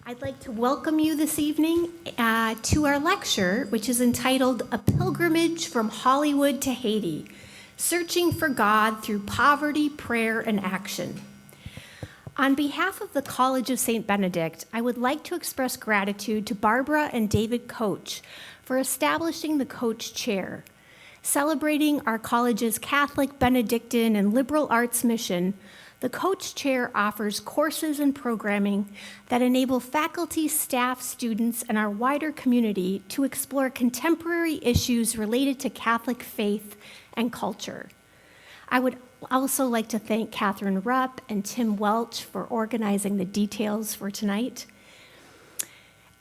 I'd like to welcome you this evening to our lecture, which is entitled A Pilgrimage from Hollywood to Haiti, Searching for God Through Poverty, Prayer, and Action. On behalf of the College of St. Benedict, I would like to express gratitude to Barbara and David Koch for establishing the Koch Chair. Celebrating our college's Catholic, Benedictine, and liberal arts mission, the Koch Chair offers courses and programming that enable faculty, staff, students, and our wider community to explore contemporary issues related to Catholic faith and culture. I would also like to thank Catherine Rupp and Tim Welch for organizing the details for tonight.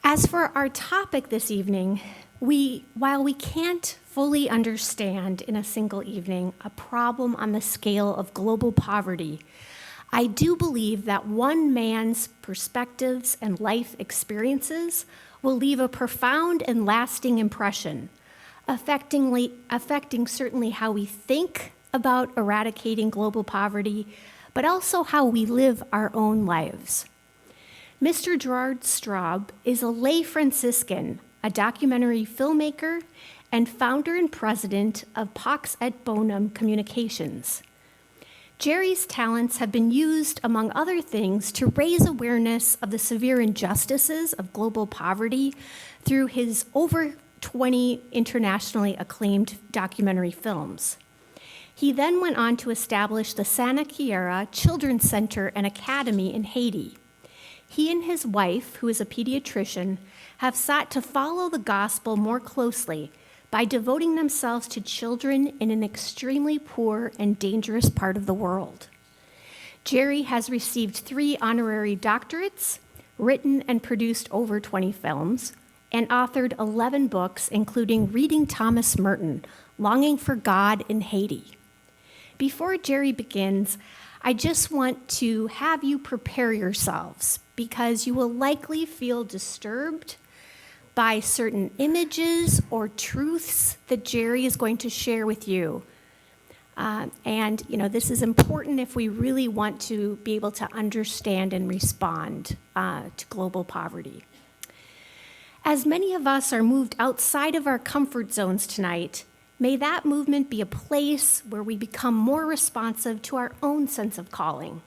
As for our topic this evening, while we can't fully understand in a single evening a problem on the scale of global poverty, I do believe that one man's perspectives and life experiences will leave a profound and lasting impression, affecting certainly how we think about eradicating global poverty, but also how we live our own lives. Mr. Gerard Straub is a lay Franciscan, a documentary filmmaker, and founder and president of Pax et Bonum Communications. Gerry's talents have been used, among other things, to raise awareness of the severe injustices of global poverty through his over 20 internationally acclaimed documentary films. He then went on to establish the Santa Chiara Children's Center and Academy in Haiti. He and his wife, who is a pediatrician, have sought to follow the gospel more closely by devoting themselves to children in an extremely poor and dangerous part of the world. Gerry has received 3 honorary doctorates, written and produced over 20 films, and authored 11 books, including Reading Thomas Merton, Longing for God in Haiti. Before Gerry begins, I just want to have you prepare yourselves because you will likely feel disturbed by certain images or truths that Gerry is going to share with you. This is important if we really want to be able to understand and respond to global poverty. As many of us are moved outside of our comfort zones tonight, may that movement be a place where we become more responsive to our own sense of calling.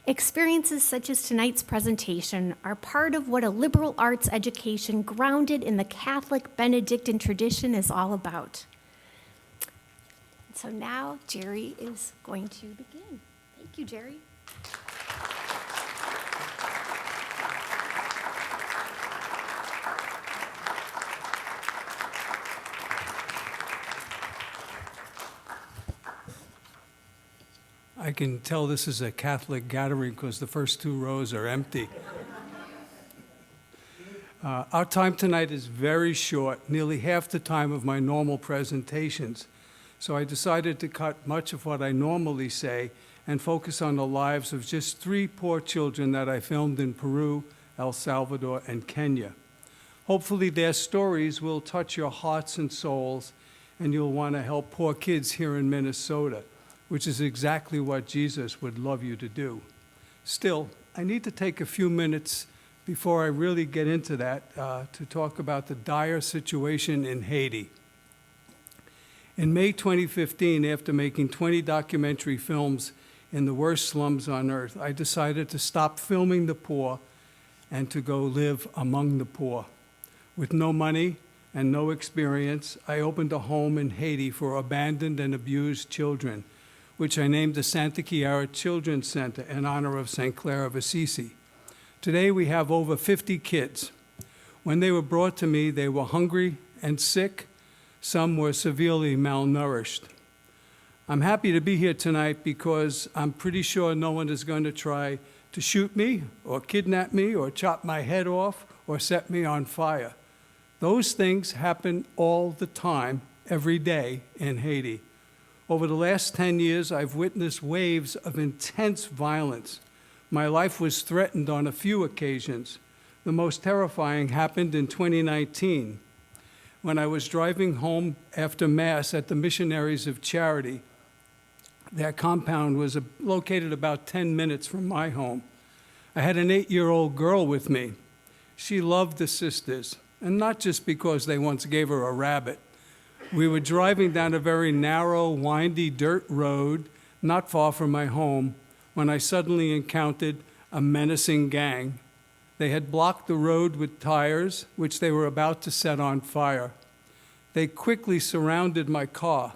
Experiences such as tonight's presentation are part of what a liberal arts education grounded in the Catholic Benedictine tradition is all about. So now Gerry is going to begin. Thank you, Gerry. I can tell this is a Catholic gathering because the first 2 rows are empty. Our time tonight is very short, nearly half the time of my normal presentations. So I decided to cut much of what I normally say and focus on the lives of just 3 poor children that I filmed in Peru, El Salvador, and Kenya. Hopefully their stories will touch your hearts and souls, and you'll want to help poor kids here in Minnesota, which is exactly what Jesus would love you to do. Still, I need to take a few minutes before I really get into that to talk about the dire situation in Haiti. In May 2015, after making 20 documentary films in the worst slums on earth, I decided to stop filming the poor and to go live among the poor. With no money and no experience, I opened a home in Haiti for abandoned and abused children, which I named the Santa Chiara Children's Center in honor of St. Clare of Assisi. Today we have over 50 kids. When they were brought to me, they were hungry and sick. Some were severely malnourished. I'm happy to be here tonight because I'm pretty sure no one is going to try to shoot me or kidnap me or chop my head off or set me on fire. Those things happen all the time, every day in Haiti. Over the last 10 years, I've witnessed waves of intense violence. My life was threatened on a few occasions. The most terrifying happened in 2019, when I was driving home after Mass at the Missionaries of Charity. Their compound was located about 10 minutes from my home. I had an 8-year-old girl with me. She loved the sisters, and not just because they once gave her a rabbit. We were driving down a very narrow, windy dirt road not far from my home when I suddenly encountered a menacing gang. They had blocked the road with tires, which they were about to set on fire. They quickly surrounded my car.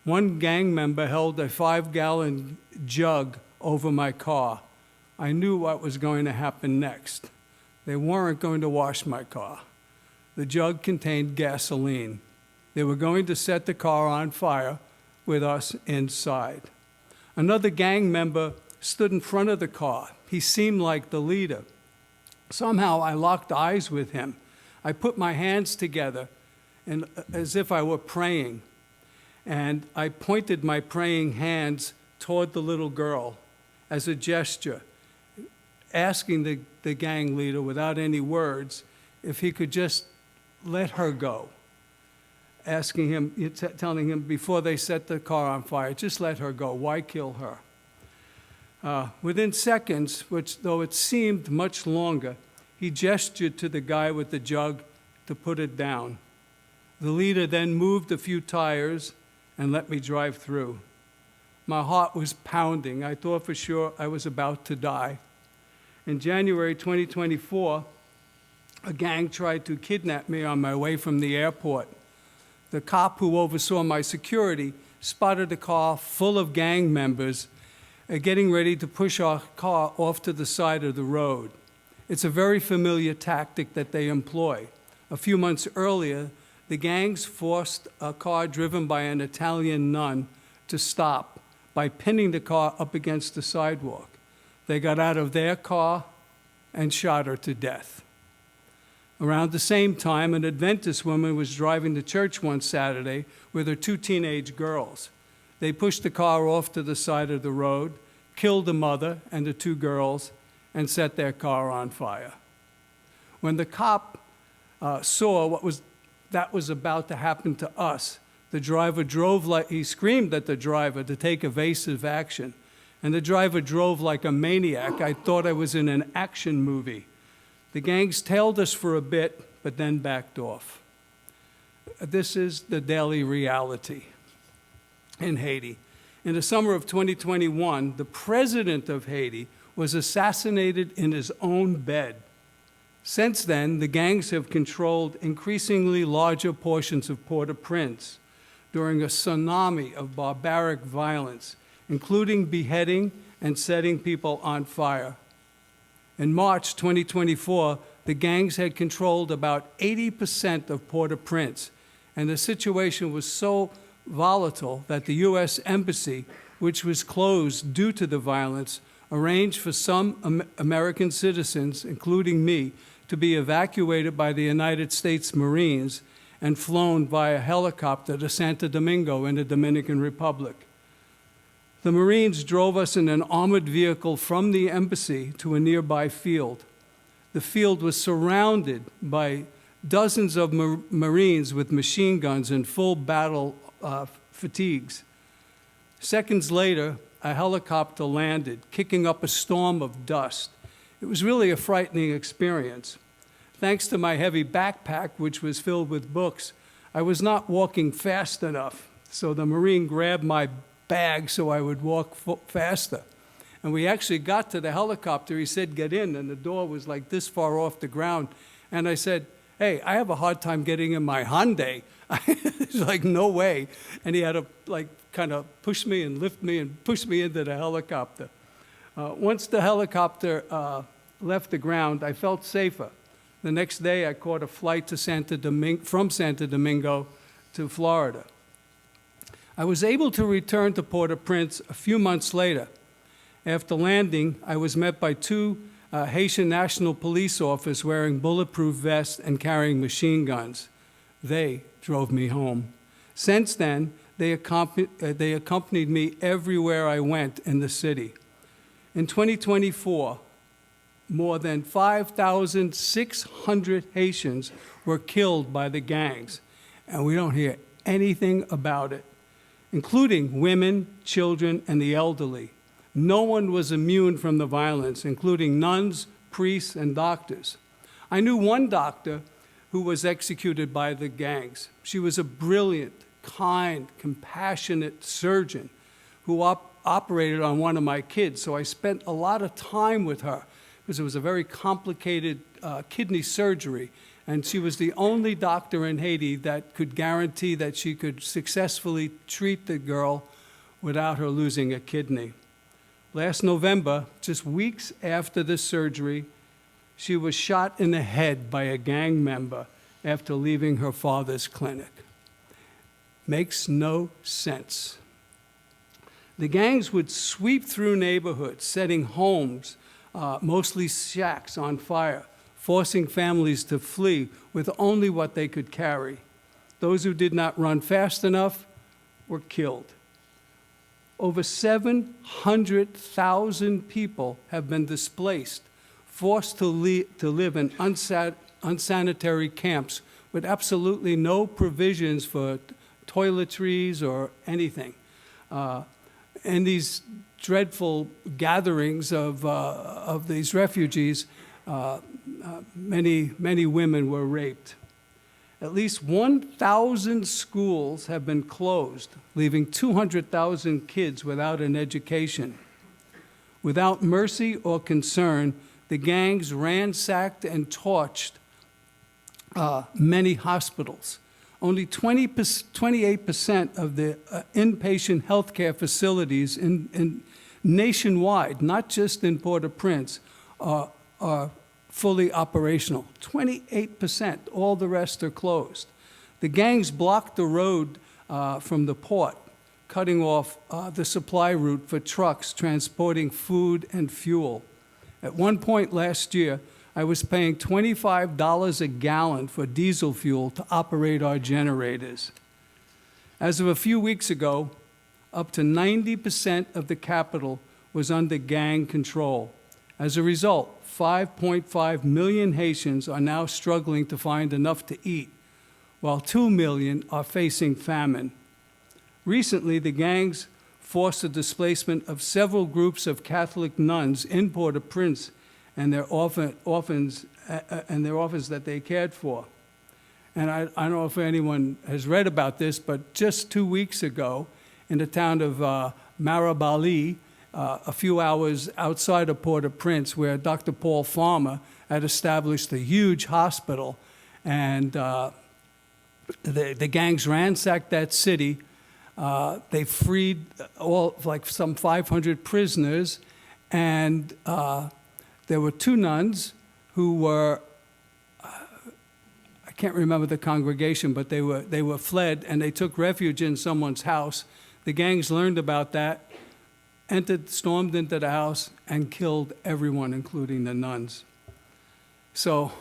One gang member held a 5-gallon jug over my car. I knew what was going to happen next. They weren't going to wash my car. The jug contained gasoline. They were going to set the car on fire with us inside. Another gang member stood in front of the car. He seemed like the leader. Somehow I locked eyes with him. I put my hands together and, as if I were praying, and I pointed my praying hands toward the little girl as a gesture, asking the gang leader without any words if he could just let her go. Asking him, telling him before they set the car on fire, just let her go. Why kill her? Within seconds, which though it seemed much longer, he gestured to the guy with the jug to put it down. The leader then moved a few tires and let me drive through. My heart was pounding. I thought for sure I was about to die. In January 2024, a gang tried to kidnap me on my way from the airport. The cop who oversaw my security spotted a car full of gang members getting ready to push our car off to the side of the road. It's a very familiar tactic that they employ. A few months earlier, the gangs forced a car driven by an Italian nun to stop by pinning the car up against the sidewalk. They got out of their car and shot her to death. Around the same time, an Adventist woman was driving to church one Saturday with her 2 teenage girls. They pushed the car off to the side of the road, killed the mother and the 2 girls, and set their car on fire. When the cop saw what was about to happen to us, the driver drove like, he screamed at the driver to take evasive action, and the driver drove like a maniac. I thought I was in an action movie. The gangs tailed us for a bit, but then backed off. This is the daily reality in Haiti. In the summer of 2021, the president of Haiti was assassinated in his own bed. Since then, the gangs have controlled increasingly larger portions of Port-au-Prince during a tsunami of barbaric violence, including beheading and setting people on fire. In March 2024, the gangs had controlled about 80% of Port-au-Prince, and the situation was so volatile that the U.S. Embassy, which was closed due to the violence, arranged for some American citizens, including me, to be evacuated by the United States Marines and flown via helicopter to Santo Domingo in the Dominican Republic. The Marines drove us in an armored vehicle from the embassy to a nearby field. The field was surrounded by dozens of Marines with machine guns and full battle fatigues. Seconds later, a helicopter landed, kicking up a storm of dust. It was really a frightening experience. Thanks to my heavy backpack, which was filled with books, I was not walking fast enough, so the Marine grabbed my bag so I would walk faster. And we actually got to the helicopter. He said, "Get in," and the door was like this far off the ground. And I said, "Hey, I have a hard time getting in my Hyundai." It's like, no way. And he had to kind of push me and lift me and push me into the helicopter. Once the helicopter left the ground, I felt safer. The next day, I caught a flight to from Santo Domingo to Florida. I was able to return to Port-au-Prince a few months later. After landing, I was met by 2 Haitian National Police officers wearing bulletproof vests and carrying machine guns. They drove me home. Since then, they accompanied me everywhere I went in the city. In 2024, more than 5,600 Haitians were killed by the gangs, and we don't hear anything about it, including women, children, and the elderly. No one was immune from the violence, including nuns, priests, and doctors. I knew one doctor who was executed by the gangs. She was a brilliant, kind, compassionate surgeon who operated on one of my kids. So I spent a lot of time with her because it was a very complicated kidney surgery. And she was the only doctor in Haiti that could guarantee that she could successfully treat the girl without her losing a kidney. Last November, just weeks after the surgery, she was shot in the head by a gang member after leaving her father's clinic. Makes no sense. The gangs would sweep through neighborhoods, setting homes, mostly shacks, on fire, forcing families to flee with only what they could carry. Those who did not run fast enough were killed. Over 700,000 people have been displaced, forced to live in unsanitary camps with absolutely no provisions for toiletries or anything. And these dreadful gatherings of these refugees, many women were raped. At least 1,000 schools have been closed, leaving 200,000 kids without an education. Without mercy or concern, the gangs ransacked and torched many hospitals. Only 28% of the inpatient healthcare facilities nationwide, not just in Port-au-Prince, are fully operational. 28%, all the rest are closed. The gangs blocked the road from the port, cutting off the supply route for trucks transporting food and fuel. At one point last year, I was paying $25 a gallon for diesel fuel to operate our generators. As of a few weeks ago, up to 90% of the capital was under gang control. As a result, 5.5 million Haitians are now struggling to find enough to eat, while 2 million are facing famine. Recently, the gangs forced the displacement of several groups of Catholic nuns in Port-au-Prince and their orphans that they cared for. And I don't know if anyone has read about this, but just 2 weeks ago, in the town of Marabali, a few hours outside of Port-au-Prince, where Dr. Paul Farmer had established a huge hospital, and the gangs ransacked that city. They freed some 500 prisoners, and there were 2 nuns who were, I can't remember the congregation, but they were fled, and they took refuge in someone's house. The gangs learned about that, stormed into the house, and killed everyone, including the nuns. So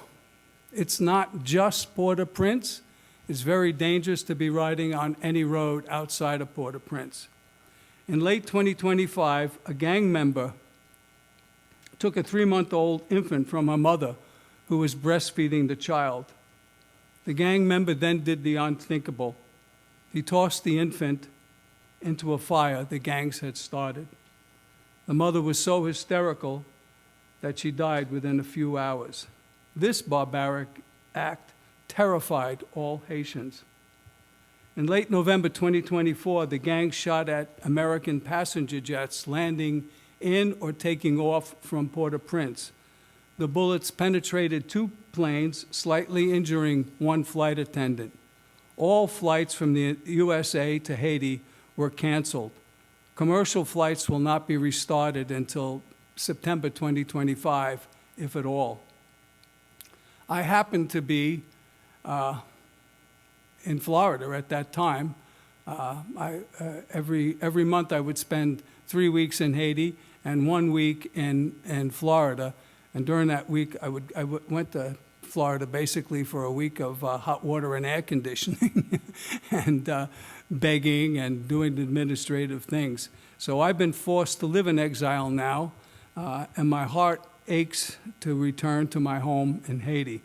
it's not just Port-au-Prince. It's very dangerous to be riding on any road outside of Port-au-Prince. In late 2025, a gang member took a 3-month-old infant from her mother who was breastfeeding the child. The gang member then did the unthinkable. He tossed the infant into a fire the gangs had started. The mother was so hysterical that she died within a few hours. This barbaric act terrified all Haitians. In late November 2024, the gang shot at American passenger jets landing in or taking off from Port-au-Prince. The bullets penetrated 2 planes, slightly injuring 1 flight attendant. All flights from the USA to Haiti were canceled. Commercial flights will not be restarted until September 2025, if at all. I happened to be in Florida at that time. Every month I would spend 3 weeks in Haiti and 1 week in Florida. And during that week, I went to Florida basically for a week of hot water and air conditioning and begging and doing administrative things. So I've been forced to live in exile now, and my heart aches to return to my home in Haiti.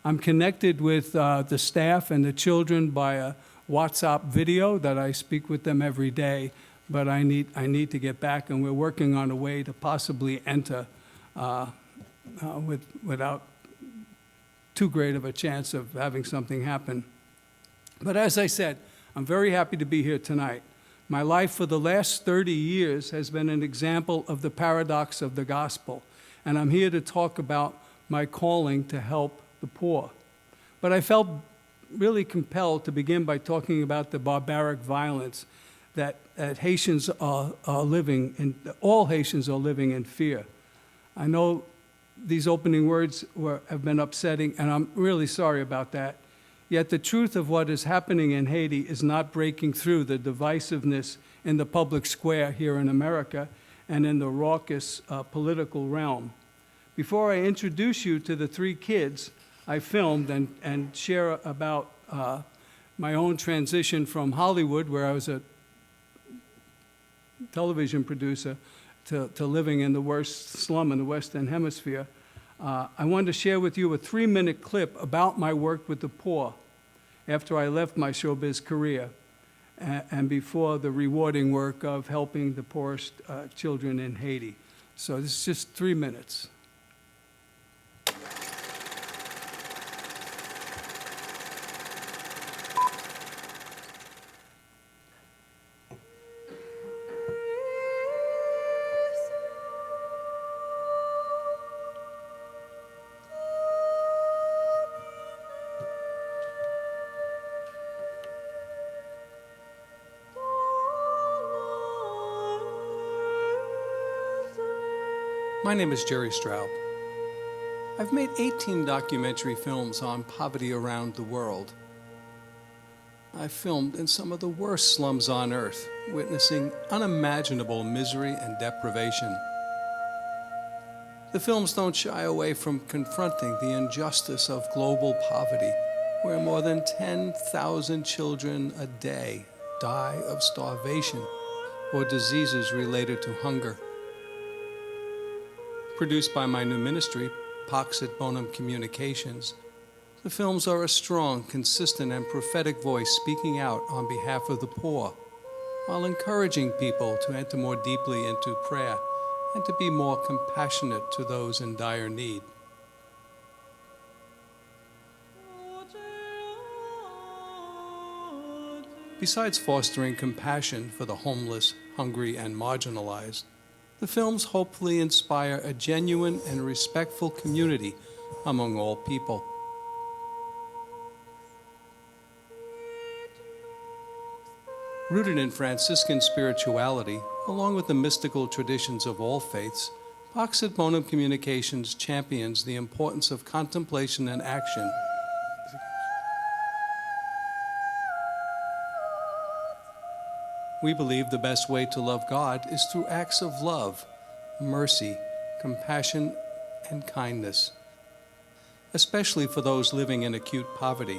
I'm connected with the staff and the children by a WhatsApp video that I speak with them every day, but I need to get back, and we're working on a way to possibly enter without too great of a chance of having something happen. But as I said, I'm very happy to be here tonight. My life for the last 30 years has been an example of the paradox of the gospel, and I'm here to talk about my calling to help the poor. But I felt really compelled to begin by talking about the barbaric violence that Haitians are living in, all Haitians are living in fear. I know these opening words have been upsetting, and I'm really sorry about that. Yet the truth of what is happening in Haiti is not breaking through the divisiveness in the public square here in America and in the raucous political realm. Before I introduce you to the three kids I filmed and share about my own transition from Hollywood, where I was a television producer, to living in the worst slum in the Western Hemisphere, I wanted to share with you a 3-minute clip about my work with the poor after I left my showbiz career and before the rewarding work of helping the poorest children in Haiti. So this is just 3 minutes. My name is Gerry Straub. I've made 18 documentary films on poverty around the world. I've filmed in some of the worst slums on earth, witnessing unimaginable misery and deprivation. The films don't shy away from confronting the injustice of global poverty, where more than 10,000 children a day die of starvation or diseases related to hunger. Produced by my new ministry, Pax et Bonum Communications, the films are a strong, consistent, and prophetic voice speaking out on behalf of the poor, while encouraging people to enter more deeply into prayer and to be more compassionate to those in dire need. Besides fostering compassion for the homeless, hungry, and marginalized, the films hopefully inspire a genuine and respectful community among all people. Rooted in Franciscan spirituality, along with the mystical traditions of all faiths, Pax et Bonum Communications champions the importance of contemplation and action. We believe the best way to love God is through acts of love, mercy, compassion, and kindness, especially for those living in acute poverty.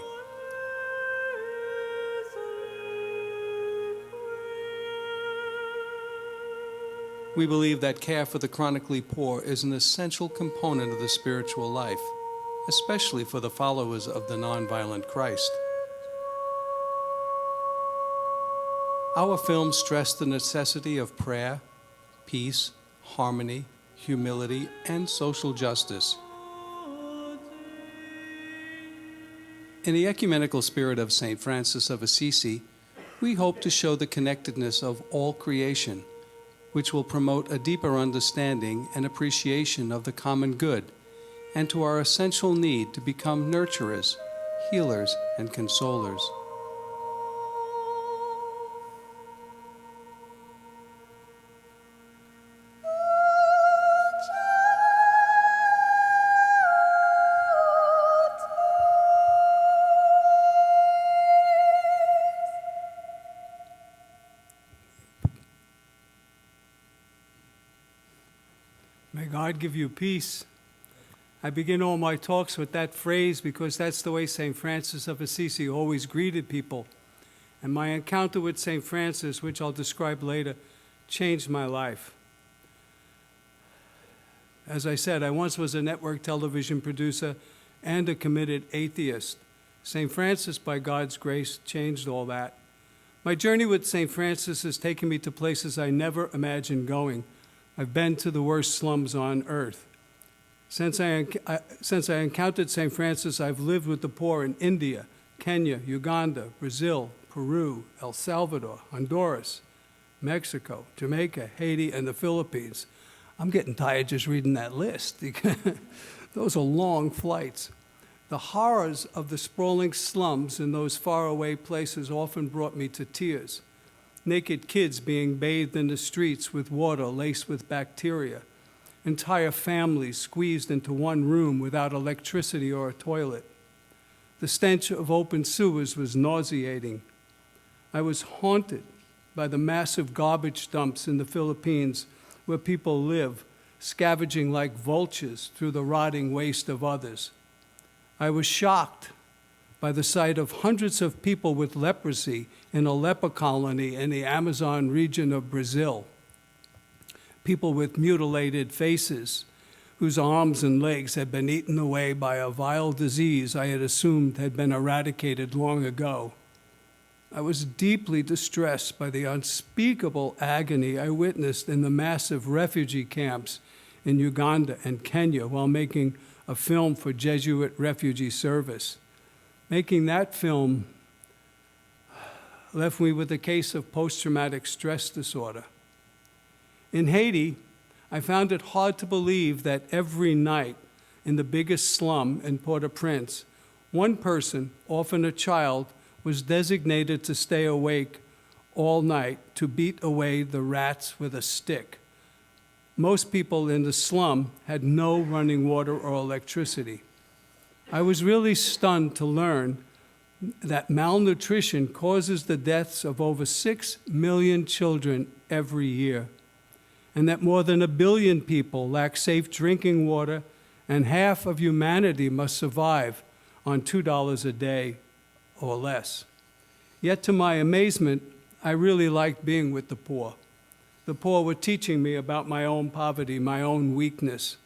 We believe that care for the chronically poor is an essential component of the spiritual life, especially for the followers of the nonviolent Christ. Our films stress the necessity of prayer, peace, harmony, humility, and social justice. In the ecumenical spirit of St. Francis of Assisi, we hope to show the connectedness of all creation, which will promote a deeper understanding and appreciation of the common good, and to our essential need to become nurturers, healers, and consolers. May God give you peace. I begin all my talks with that phrase because that's the way St. Francis of Assisi always greeted people. And my encounter with St. Francis, which I'll describe later, changed my life. As I said, I once was a network television producer and a committed atheist. St. Francis, by God's grace, changed all that. My journey with St. Francis has taken me to places I never imagined going. I've been to the worst slums on earth. Since I encountered St. Francis, I've lived with the poor in India, Kenya, Uganda, Brazil, Peru, El Salvador, Honduras, Mexico, Jamaica, Haiti, and the Philippines. I'm getting tired just reading that list. Those are long flights. The horrors of the sprawling slums in those faraway places often brought me to tears. Naked kids being bathed in the streets with water laced with bacteria. Entire families squeezed into one room without electricity or a toilet. The stench of open sewers was nauseating. I was haunted by the massive garbage dumps in the Philippines where people live, scavenging like vultures through the rotting waste of others. I was shocked by the sight of hundreds of people with leprosy in a leper colony in the Amazon region of Brazil. People with mutilated faces, whose arms and legs had been eaten away by a vile disease I had assumed had been eradicated long ago. I was deeply distressed by the unspeakable agony I witnessed in the massive refugee camps in Uganda and Kenya while making a film for Jesuit Refugee Service. Making that film left me with a case of post-traumatic stress disorder. In Haiti, I found it hard to believe that every night in the biggest slum in Port-au-Prince, one person, often a child, was designated to stay awake all night to beat away the rats with a stick. Most people in the slum had no running water or electricity. I was really stunned to learn that malnutrition causes the deaths of over 6 million children every year, and that more than 1 billion people lack safe drinking water, and half of humanity must survive on $2 a day or less. Yet to my amazement, I really liked being with the poor. The poor were teaching me about my own poverty, my own weakness.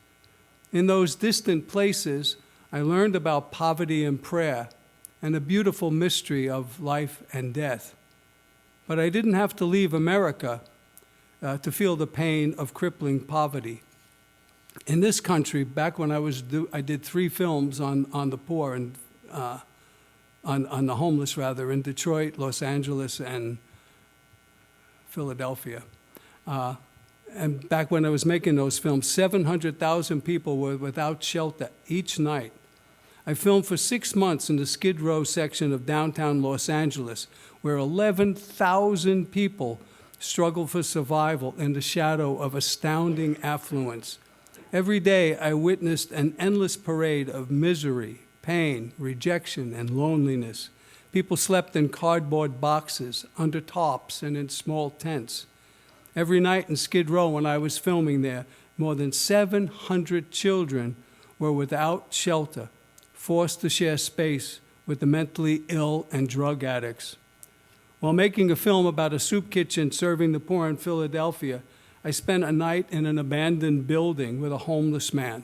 In those distant places, I learned about poverty and prayer and the beautiful mystery of life and death. But I didn't have to leave America to feel the pain of crippling poverty. In this country, back when I did 3 films on the poor and on the homeless, rather, in Detroit, Los Angeles, and Philadelphia. And back when I was making those films, 700,000 people were without shelter each night. I filmed for 6 months in the Skid Row section of downtown Los Angeles, where 11,000 people struggle for survival in the shadow of astounding affluence. Every day, I witnessed an endless parade of misery, pain, rejection, and loneliness. People slept in cardboard boxes, under tarps, and in small tents. Every night in Skid Row when I was filming there, more than 700 children were without shelter, forced to share space with the mentally ill and drug addicts. While making a film about a soup kitchen serving the poor in Philadelphia, I spent a night in an abandoned building with a homeless man.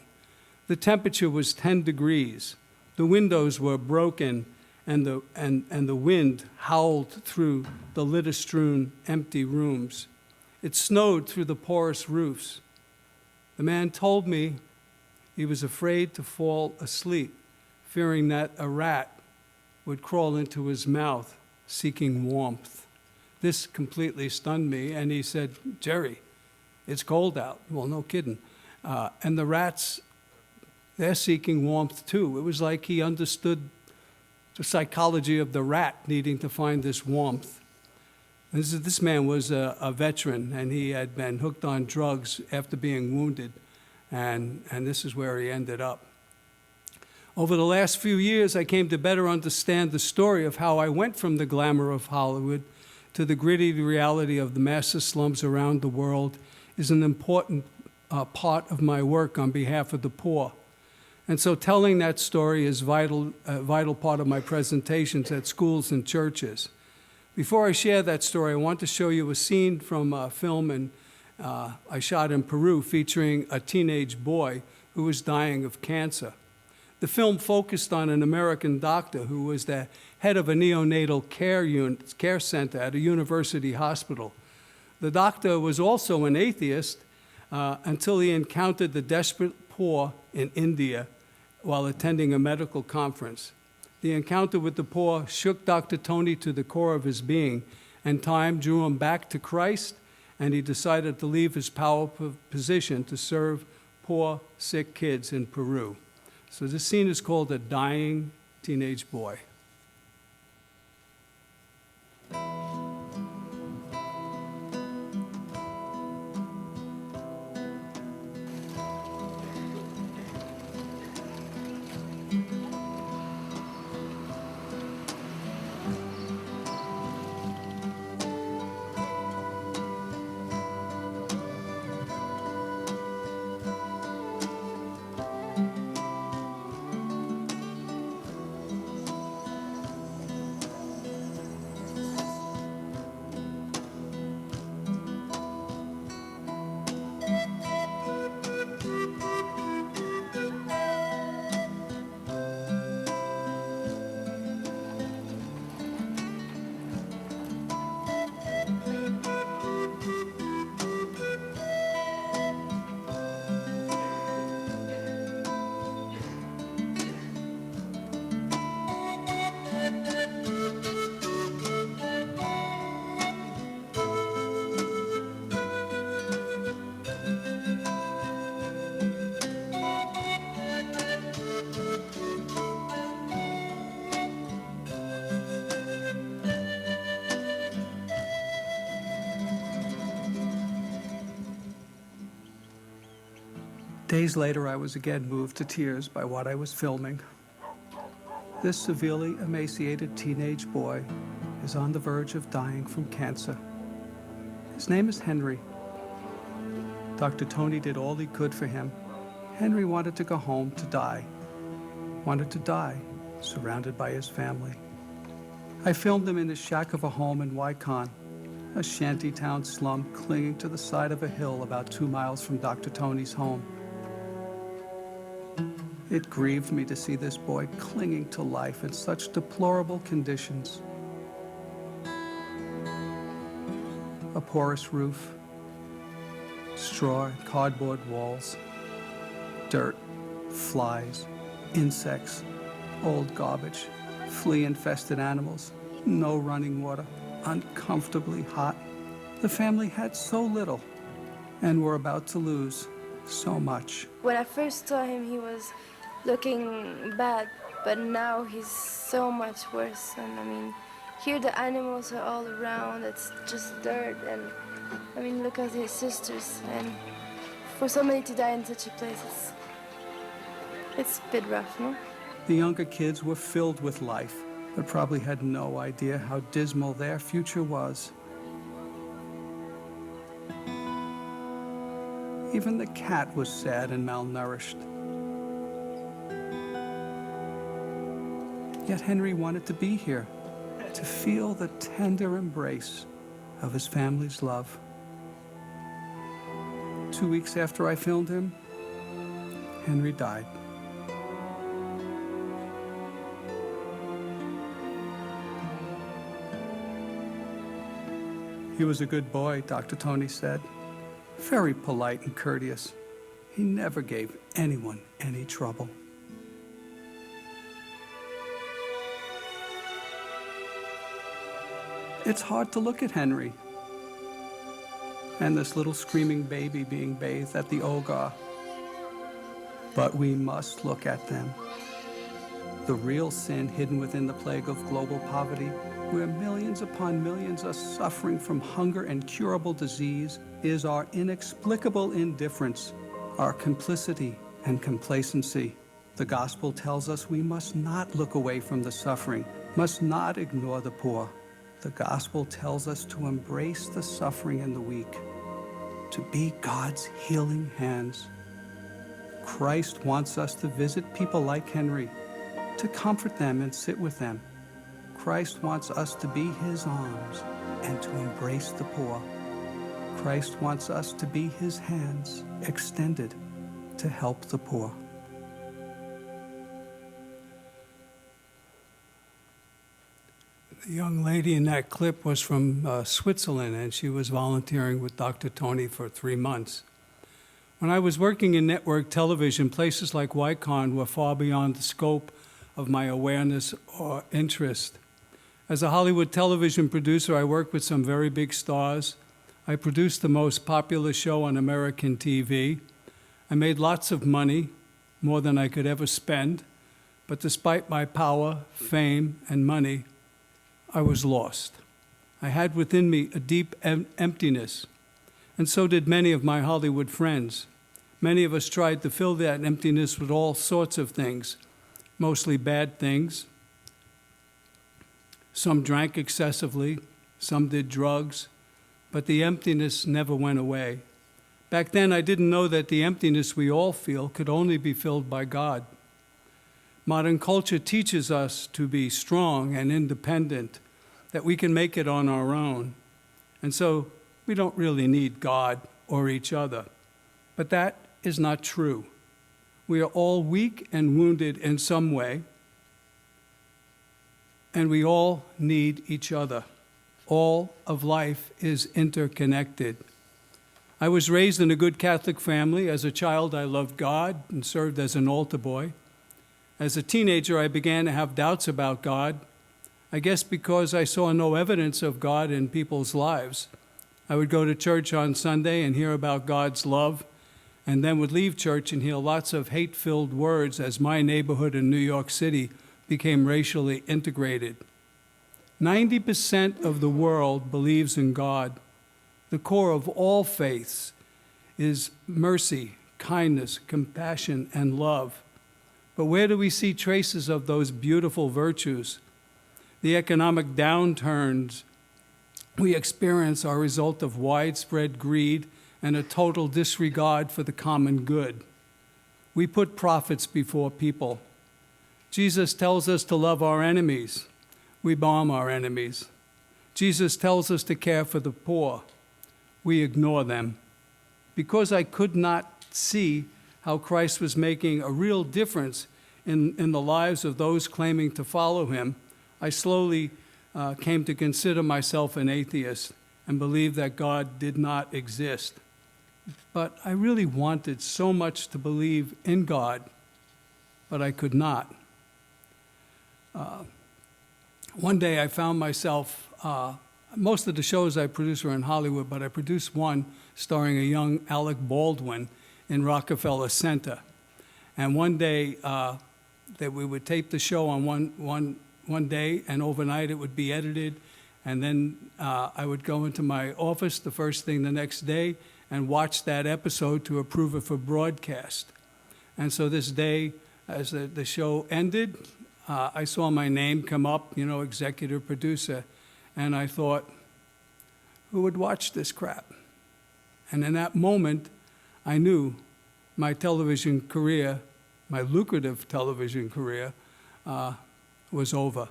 The temperature was 10 degrees. The windows were broken, and the wind howled through the litter-strewn, empty rooms. It snowed through the porous roofs. The man told me he was afraid to fall asleep, fearing that a rat would crawl into his mouth, seeking warmth. This completely stunned me, and he said, "Gerry, it's cold out." Well, no kidding. And the rats, they're seeking warmth too. It was like he understood the psychology of the rat needing to find this warmth. This man was a veteran, and he had been hooked on drugs after being wounded, and this is where he ended up. Over the last few years, I came to better understand the story of how I went from the glamour of Hollywood to the gritty reality of the massive slums around the world is an important part of my work on behalf of the poor. And so telling that story is a vital part of my presentations at schools and churches. Before I share that story, I want to show you a scene from a film I shot in Peru featuring a teenage boy who was dying of cancer. The film focused on an American doctor who was the head of a neonatal care center at a university hospital. The doctor was also an atheist until he encountered the desperate poor in India while attending a medical conference. The encounter with the poor shook Dr. Tony to the core of his being, and time drew him back to Christ, and he decided to leave his powerful position to serve poor, sick kids in Peru. So this scene is called A Dying Teenage Boy. Days later, I was again moved to tears by what I was filming. This severely emaciated teenage boy is on the verge of dying from cancer. His name is Henry. Dr. Tony did all he could for him. Henry wanted to go home to die. Wanted to die, surrounded by his family. I filmed him in the shack of a home in Wycon, a shantytown slum clinging to the side of a hill about 2 miles from Dr. Tony's home. It grieved me to see this boy clinging to life in such deplorable conditions. A porous roof, straw and cardboard walls, dirt, flies, insects, old garbage, flea-infested animals, no running water, uncomfortably hot. The family had so little and were about to lose so much. When I first saw him, he was looking bad, but now he's so much worse. And I mean, here the animals are all around, it's just dirt, and I mean, look at his sisters, and for somebody to die in such a place, it's a bit rough, no? The younger kids were filled with life, but probably had no idea how dismal their future was. Even the cat was sad and malnourished. Yet Henry wanted to be here, to feel the tender embrace of his family's love. 2 weeks after I filmed him, Henry died. He was a good boy, Dr. Tony said. Very polite and courteous. He never gave anyone any trouble. It's hard to look at Henry and this little screaming baby being bathed at the Ogar. But we must look at them. The real sin hidden within the plague of global poverty, where millions upon millions are suffering from hunger and curable disease, is our inexplicable indifference, our complicity and complacency. The gospel tells us we must not look away from the suffering, must not ignore the poor. The gospel tells us to embrace the suffering and the weak, to be God's healing hands. Christ wants us to visit people like Henry, to comfort them and sit with them. Christ wants us to be his arms and to embrace the poor. Christ wants us to be his hands extended to help the poor. The young lady in that clip was from Switzerland, and she was volunteering with Dr. Tony for 3 months. When I was working in network television, places like Wycon were far beyond the scope of my awareness or interest. As a Hollywood television producer, I worked with some very big stars. I produced the most popular show on American TV. I made lots of money, more than I could ever spend, but despite my power, fame, and money, I was lost. I had within me a deep emptiness, and so did many of my Hollywood friends. Many of us tried to fill that emptiness with all sorts of things, mostly bad things. Some drank excessively, some did drugs, but the emptiness never went away. Back then, I didn't know that the emptiness we all feel could only be filled by God. Modern culture teaches us to be strong and independent, that we can make it on our own. And so we don't really need God or each other. But that is not true. We are all weak and wounded in some way, and we all need each other. All of life is interconnected. I was raised in a good Catholic family. As a child, I loved God and served as an altar boy. As a teenager, I began to have doubts about God, I guess because I saw no evidence of God in people's lives. I would go to church on Sunday and hear about God's love, and then would leave church and hear lots of hate-filled words as my neighborhood in New York City became racially integrated. 90% of the world believes in God. The core of all faiths is mercy, kindness, compassion, and love. But where do we see traces of those beautiful virtues? The economic downturns we experience are a result of widespread greed and a total disregard for the common good. We put profits before people. Jesus tells us to love our enemies. We bomb our enemies. Jesus tells us to care for the poor. We ignore them. Because I could not see how Christ was making a real difference in the lives of those claiming to follow him, I slowly came to consider myself an atheist and believe that God did not exist. But I really wanted so much to believe in God, but I could not. One day I found myself, most of the shows I produce are in Hollywood, but I produced one starring a young Alec Baldwin in Rockefeller Center. And one day that we would tape the show on one day, and overnight it would be edited, and then I would go into my office the first thing the next day and watch that episode to approve it for broadcast. And so this day, as the show ended, I saw my name come up, executive producer, and I thought, who would watch this crap? And in that moment, I knew my television career, my lucrative television career, was over.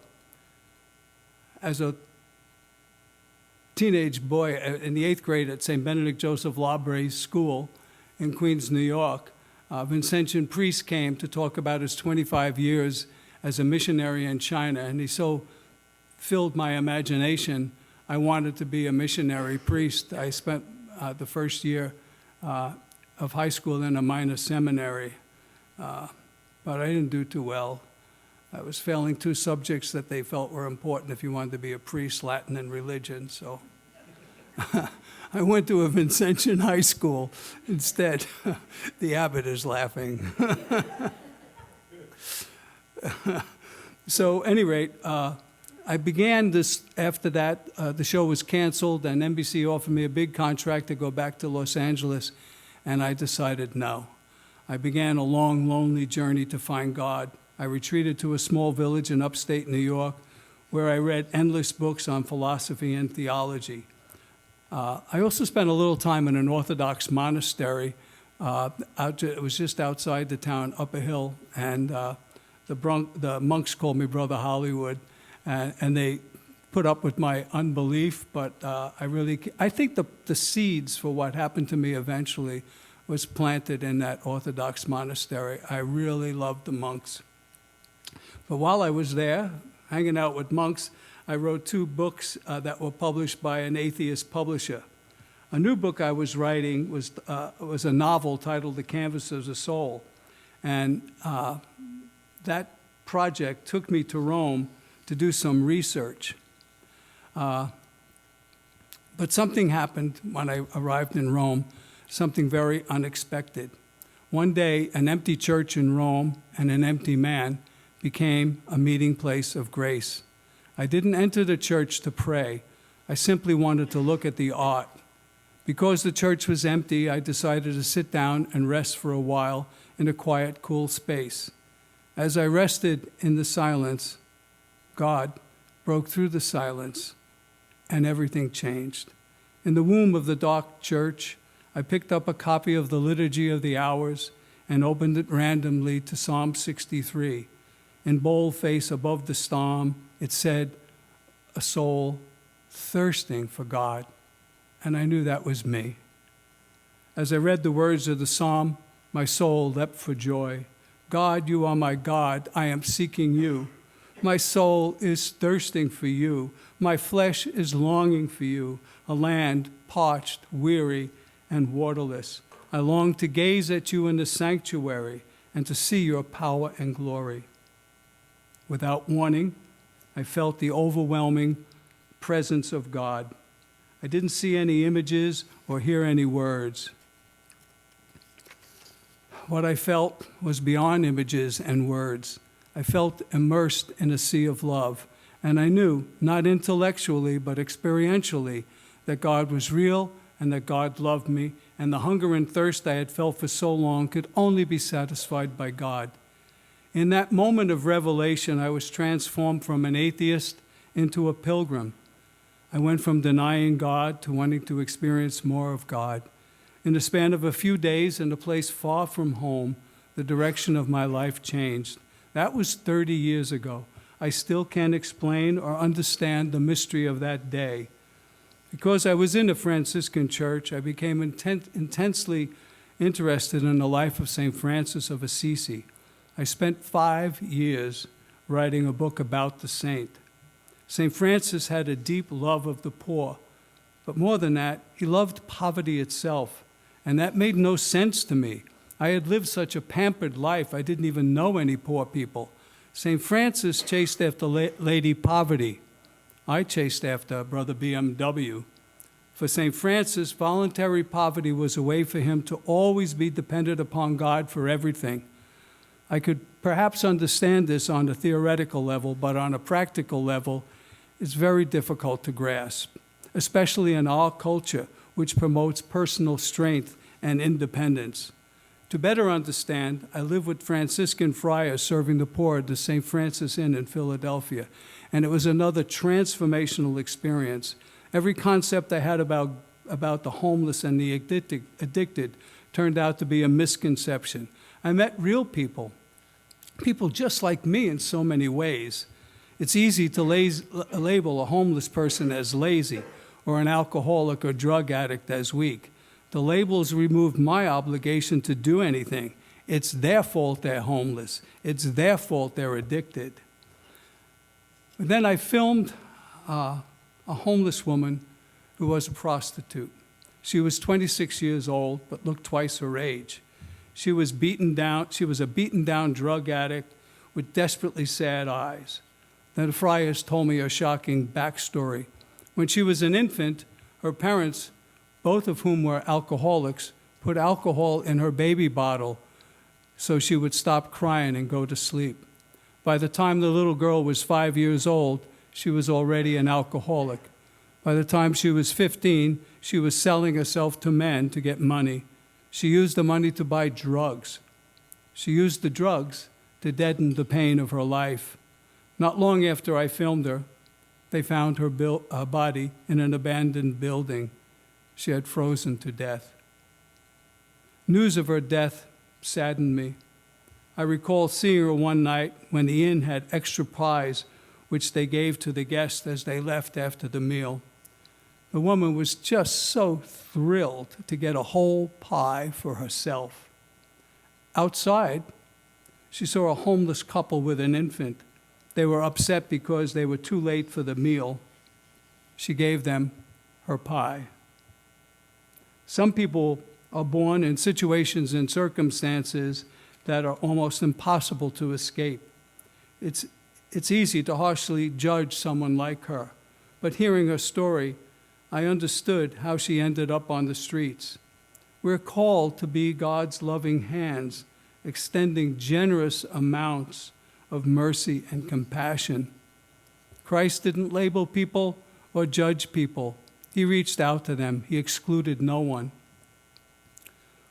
As a teenage boy in the 8th grade at St. Benedict Joseph Labre School in Queens, New York, Vincentian priest came to talk about his 25 years as a missionary in China, and he so filled my imagination, I wanted to be a missionary priest. I spent the first year of high school in a minor seminary, but I didn't do too well. I was failing 2 subjects that they felt were important if you wanted to be a priest, Latin and religion, so I went to a Vincentian high school instead. The abbot is laughing. So, at any rate, I began this after that. The show was canceled, and NBC offered me a big contract to go back to Los Angeles, and I decided no. I began a long, lonely journey to find God. I retreated to a small village in upstate New York where I read endless books on philosophy and theology. I also spent a little time in an Orthodox monastery. It was just outside the town, up a hill, and the monks called me Brother Hollywood, and they put up with my unbelief, but I think the seeds for what happened to me eventually was planted in that Orthodox monastery. I really loved the monks. But while I was there, hanging out with monks, I wrote 2 books that were published by an atheist publisher. A new book I was writing was a novel titled The Canvas of the Soul. And that project took me to Rome to do some research. But something happened when I arrived in Rome, something very unexpected. One day, an empty church in Rome and an empty man became a meeting place of grace. I didn't enter the church to pray. I simply wanted to look at the art. Because the church was empty, I decided to sit down and rest for a while in a quiet, cool space. As I rested in the silence, God broke through the silence, and everything changed. In the womb of the dark church, I picked up a copy of the Liturgy of the Hours and opened it randomly to Psalm 63. In boldface above the psalm, it said, "A soul thirsting for God." And I knew that was me. As I read the words of the psalm, my soul leapt for joy. God, you are my God, I am seeking you. My soul is thirsting for you. My flesh is longing for you, a land parched, weary, and waterless. I long to gaze at you in the sanctuary and to see your power and glory. Without warning, I felt the overwhelming presence of God. I didn't see any images or hear any words. What I felt was beyond images and words. I felt immersed in a sea of love, and I knew, not intellectually but experientially, that God was real and that God loved me, and the hunger and thirst I had felt for so long could only be satisfied by God. In that moment of revelation, I was transformed from an atheist into a pilgrim. I went from denying God to wanting to experience more of God. In the span of a few days, in a place far from home, the direction of my life changed. That was 30 years ago. I still can't explain or understand the mystery of that day. Because I was in a Franciscan church, I became intensely interested in the life of St. Francis of Assisi. I spent 5 years writing a book about the saint. St. Francis had a deep love of the poor, but more than that, he loved poverty itself, and that made no sense to me. I had lived such a pampered life, I didn't even know any poor people. St. Francis chased after Lady Poverty. I chased after Brother BMW. For St. Francis, voluntary poverty was a way for him to always be dependent upon God for everything. I could perhaps understand this on a theoretical level, but on a practical level, it's very difficult to grasp, especially in our culture, which promotes personal strength and independence. To better understand, I lived with Franciscan friars serving the poor at the St. Francis Inn in Philadelphia, and it was another transformational experience. Every concept I had about the homeless and the addicted turned out to be a misconception. I met real people just like me in so many ways. It's easy to label a homeless person as lazy or an alcoholic or drug addict as weak. The labels removed my obligation to do anything. It's their fault they're homeless. It's their fault they're addicted. But then I filmed a homeless woman who was a prostitute. She was 26 years old, but looked twice her age. She was beaten down. She was a beaten down drug addict with desperately sad eyes. Then the friars told me a shocking backstory. When she was an infant, her parents, both of whom were alcoholics, put alcohol in her baby bottle so she would stop crying and go to sleep. By the time the little girl was 5 years old, she was already an alcoholic. By the time she was 15, she was selling herself to men to get money. She used the money to buy drugs. She used the drugs to deaden the pain of her life. Not long after I filmed her, they found her body in an abandoned building. She had frozen to death. News of her death saddened me. I recall seeing her one night when the inn had extra pies, which they gave to the guests as they left after the meal. The woman was just so thrilled to get a whole pie for herself. Outside, she saw a homeless couple with an infant. They were upset because they were too late for the meal. She gave them her pie. Some people are born in situations and circumstances that are almost impossible to escape. It's easy to harshly judge someone like her, but hearing her story, I understood how she ended up on the streets. We're called to be God's loving hands, extending generous amounts of mercy and compassion. Christ didn't label people or judge people. He reached out to them. He excluded no one.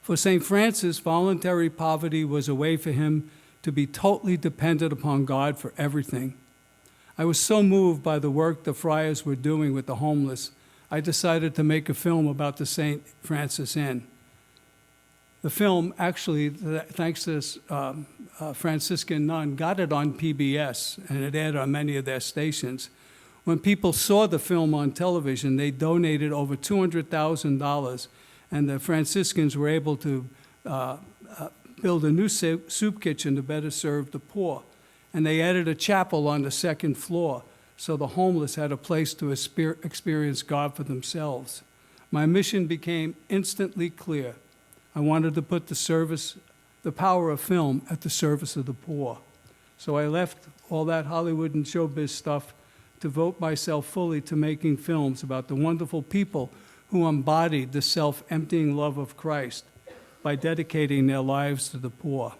For St. Francis, voluntary poverty was a way for him to be totally dependent upon God for everything. I was so moved by the work the friars were doing with the homeless, I decided to make a film about the St. Francis Inn. The film, actually, thanks to this Franciscan nun, got it on PBS, and it aired on many of their stations. When people saw the film on television, they donated over $200,000, and the Franciscans were able to build a new soup kitchen to better serve the poor. And they added a chapel on the second floor, so the homeless had a place to experience God for themselves. My mission became instantly clear. I wanted to put the power of film at the service of the poor. So I left all that Hollywood and showbiz stuff to devote myself fully to making films about the wonderful people who embodied the self-emptying love of Christ by dedicating their lives to the poor.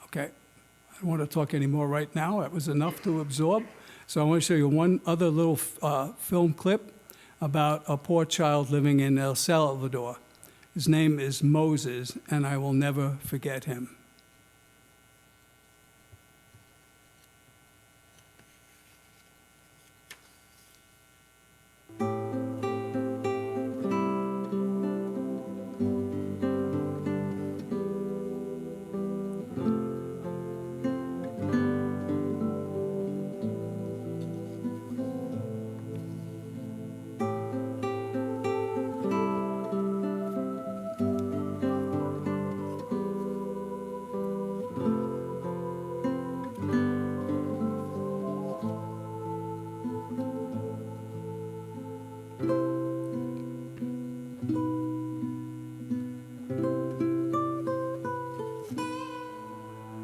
Okay, I don't want to talk anymore right now. That was enough to absorb. So I want to show you one other little film clip about a poor child living in El Salvador. His name is Moses, and I will never forget him.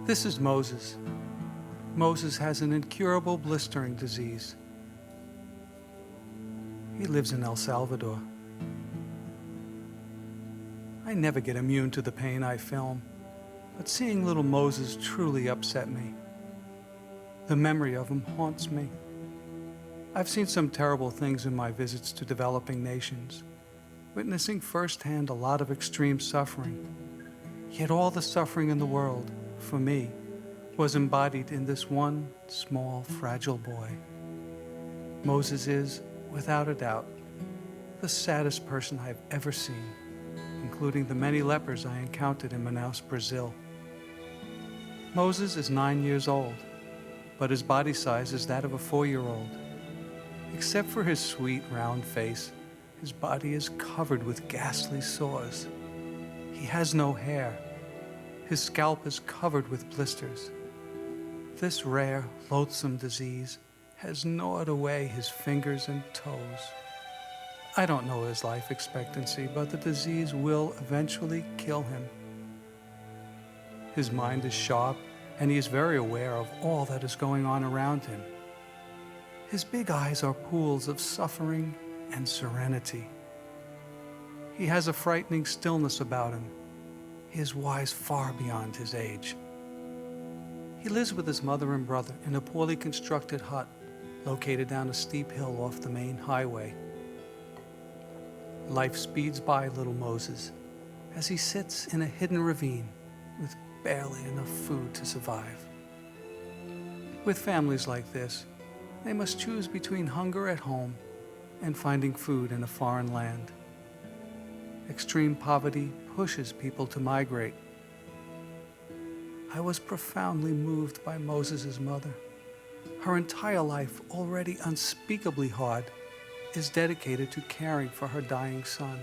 This is Moses. Moses has an incurable blistering disease. He lives in El Salvador. I never get immune to the pain I film, but seeing little Moses truly upset me. The memory of him haunts me. I've seen some terrible things in my visits to developing nations, witnessing firsthand a lot of extreme suffering. Yet all the suffering in the world, for me, was embodied in this one small, fragile boy. Moses is, without a doubt, the saddest person I've ever seen, including the many lepers I encountered in Manaus, Brazil. Moses is 9 years old, but his body size is that of a 4-year-old. Except for his sweet, round face, his body is covered with ghastly sores. He has no hair. His scalp is covered with blisters. This rare, loathsome disease has gnawed away his fingers and toes. I don't know his life expectancy, but the disease will eventually kill him. His mind is sharp, and he is very aware of all that is going on around him. His big eyes are pools of suffering and serenity. He has a frightening stillness about him. He is wise far beyond his age. He lives with his mother and brother in a poorly constructed hut located down a steep hill off the main highway. Life speeds by little Moses as he sits in a hidden ravine with barely enough food to survive. With families like this, they must choose between hunger at home and finding food in a foreign land. Extreme poverty pushes people to migrate. I was profoundly moved by Moses' mother. Her entire life, already unspeakably hard, is dedicated to caring for her dying son.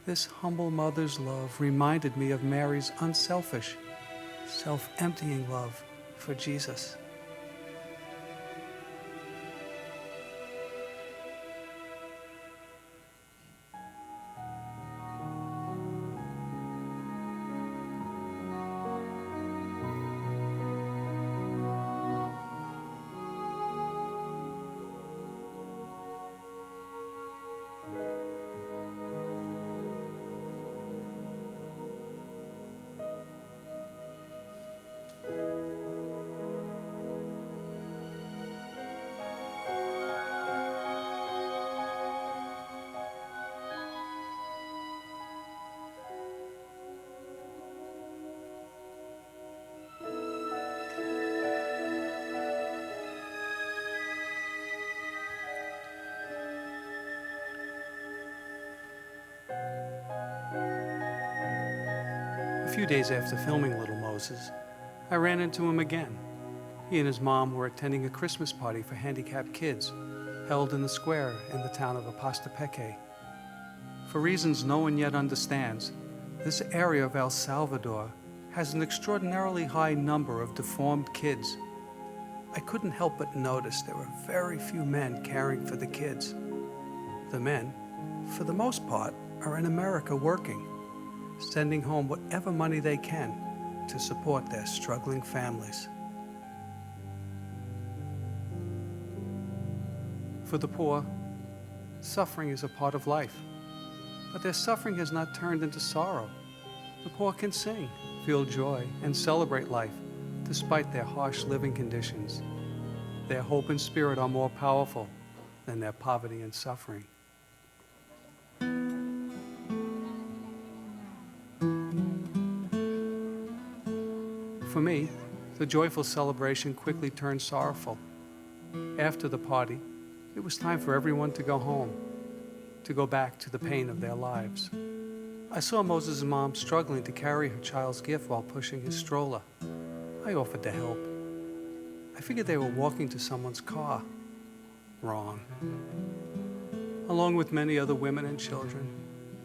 This humble mother's love reminded me of Mary's unselfish, self-emptying love for Jesus. A few days after filming Little Moses, I ran into him again. He and his mom were attending a Christmas party for handicapped kids held in the square in the town of Apastapeke. For reasons no one yet understands, this area of El Salvador has an extraordinarily high number of deformed kids. I couldn't help but notice there were very few men caring for the kids. The men, for the most part, are in America working, sending home whatever money they can to support their struggling families. For the poor, suffering is a part of life, but their suffering has not turned into sorrow. The poor can sing, feel joy, and celebrate life despite their harsh living conditions. Their hope and spirit are more powerful than their poverty and suffering. For me, the joyful celebration quickly turned sorrowful. After the party, it was time for everyone to go home, to go back to the pain of their lives. I saw Moses' mom struggling to carry her child's gift while pushing his stroller. I offered to help. I figured they were walking to someone's car. Wrong. Along with many other women and children,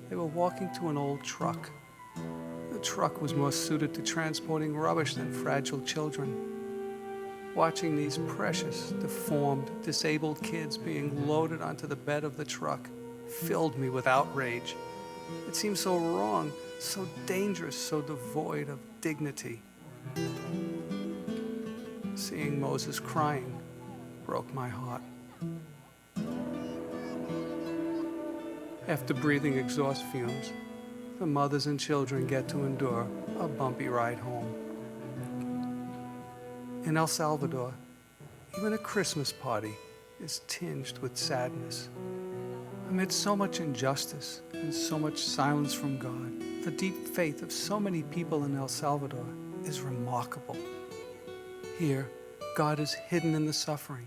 they were walking to an old truck. The truck was more suited to transporting rubbish than fragile children. Watching these precious, deformed, disabled kids being loaded onto the bed of the truck filled me with outrage. It seemed so wrong, so dangerous, so devoid of dignity. Seeing Moses crying broke my heart. After breathing exhaust fumes, the mothers and children get to endure a bumpy ride home. In El Salvador, even a Christmas party is tinged with sadness. Amid so much injustice and so much silence from God, the deep faith of so many people in El Salvador is remarkable. Here, God is hidden in the suffering,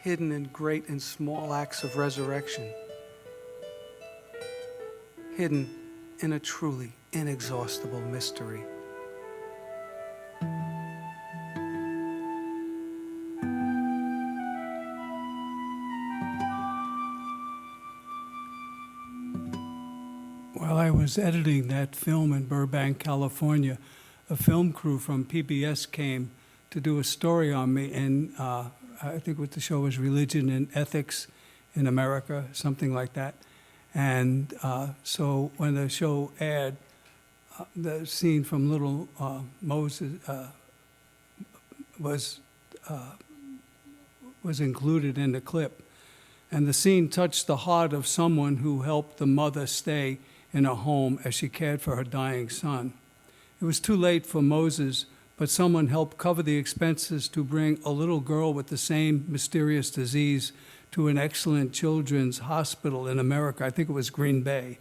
hidden in great and small acts of resurrection, hidden in a truly inexhaustible mystery. While I was editing that film in Burbank, California, a film crew from PBS came to do a story on me, and I think what the show was Religion and Ethics in America, something like that. And so when the show aired, the scene from Little Moses was included in the clip. And the scene touched the heart of someone who helped the mother stay in her home as she cared for her dying son. It was too late for Moses, but someone helped cover the expenses to bring a little girl with the same mysterious disease to an excellent children's hospital in America. I think it was Green Bay.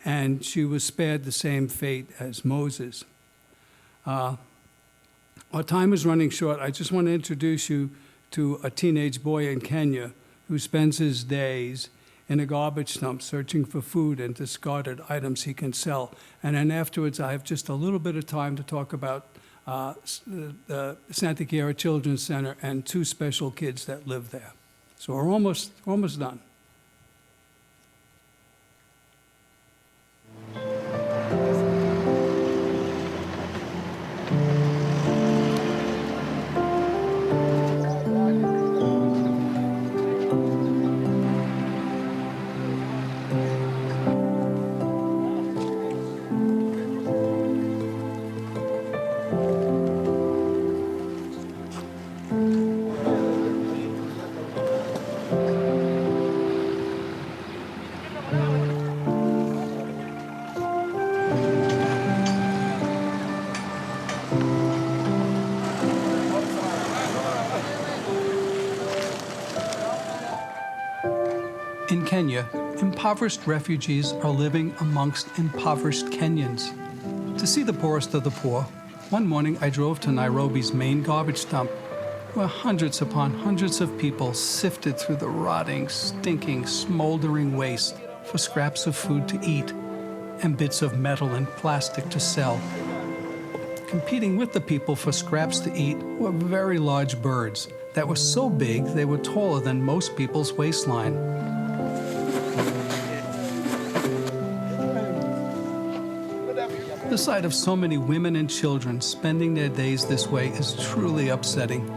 And she was spared the same fate as Moses. Our time is running short. I just want to introduce you to a teenage boy in Kenya who spends his days in a garbage dump searching for food and discarded items he can sell. And then afterwards, I have just a little bit of time to talk about the Santa Chiara Children's Center and two special kids that live there. So we're almost done. In Kenya, impoverished refugees are living amongst impoverished Kenyans. To see the poorest of the poor, one morning I drove to Nairobi's main garbage dump, where hundreds upon hundreds of people sifted through the rotting, stinking, smoldering waste for scraps of food to eat. and bits of metal and plastic to sell. Competing with the people for scraps to eat were very large birds that were so big they were taller than most people's waistline. The sight of so many women and children spending their days this way is truly upsetting.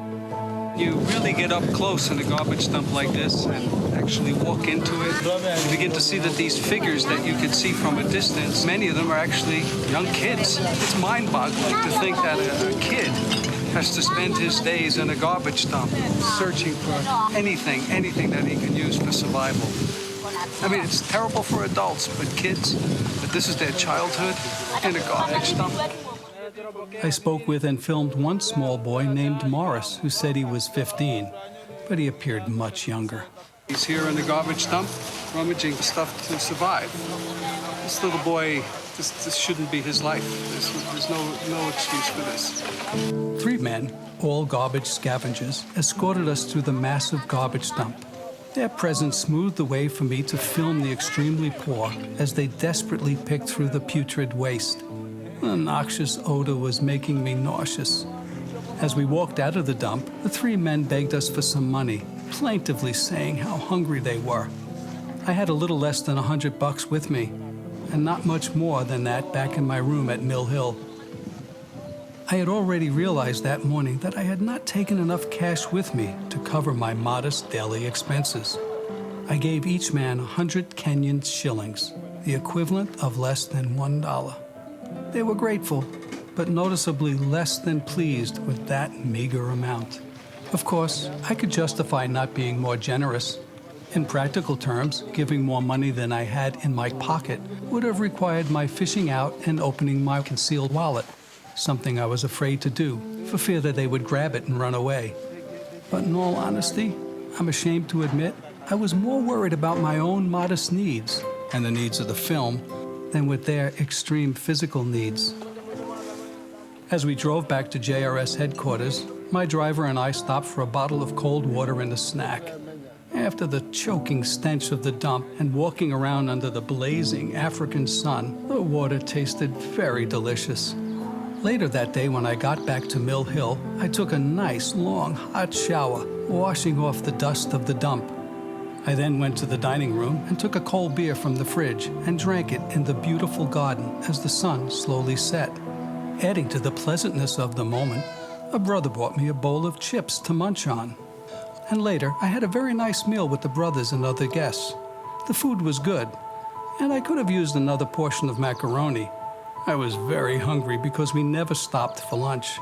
You really get up close in a garbage dump like this and actually walk into it. You begin to see that these figures that you can see from a distance, many of them are actually young kids. It's mind-boggling to think that a kid has to spend his days in a garbage dump searching for anything that he can use for survival. I mean, it's terrible for adults, but kids, that this is their childhood in a garbage dump. I spoke with and filmed one small boy named Morris who said he was 15, but he appeared much younger. He's here in the garbage dump, rummaging stuff to survive. This little boy, this shouldn't be his life. There's no excuse for this. 3 men, all garbage scavengers, escorted us through the massive garbage dump. Their presence smoothed the way for me to film the extremely poor as they desperately picked through the putrid waste. The noxious odor was making me nauseous. As we walked out of the dump, the 3 men begged us for some money, plaintively saying how hungry they were. I had a little less than $100 with me, and not much more than that back in my room at Mill Hill. I had already realized that morning that I had not taken enough cash with me to cover my modest daily expenses. I gave each man 100 Kenyan shillings, the equivalent of less than $1. They were grateful, but noticeably less than pleased with that meager amount. Of course, I could justify not being more generous. In practical terms, giving more money than I had in my pocket would have required my fishing out and opening my concealed wallet, something I was afraid to do, for fear that they would grab it and run away. But in all honesty, I'm ashamed to admit, I was more worried about my own modest needs and the needs of the film than with their extreme physical needs. As we drove back to JRS headquarters, my driver and I stopped for a bottle of cold water and a snack. After the choking stench of the dump and walking around under the blazing African sun, the water tasted very delicious. Later that day, when I got back to Mill Hill, I took a nice, long, hot shower, washing off the dust of the dump. I then went to the dining room and took a cold beer from the fridge and drank it in the beautiful garden as the sun slowly set. Adding to the pleasantness of the moment, a brother brought me a bowl of chips to munch on. And later, I had a very nice meal with the brothers and other guests. The food was good, and I could have used another portion of macaroni. I was very hungry because we never stopped for lunch.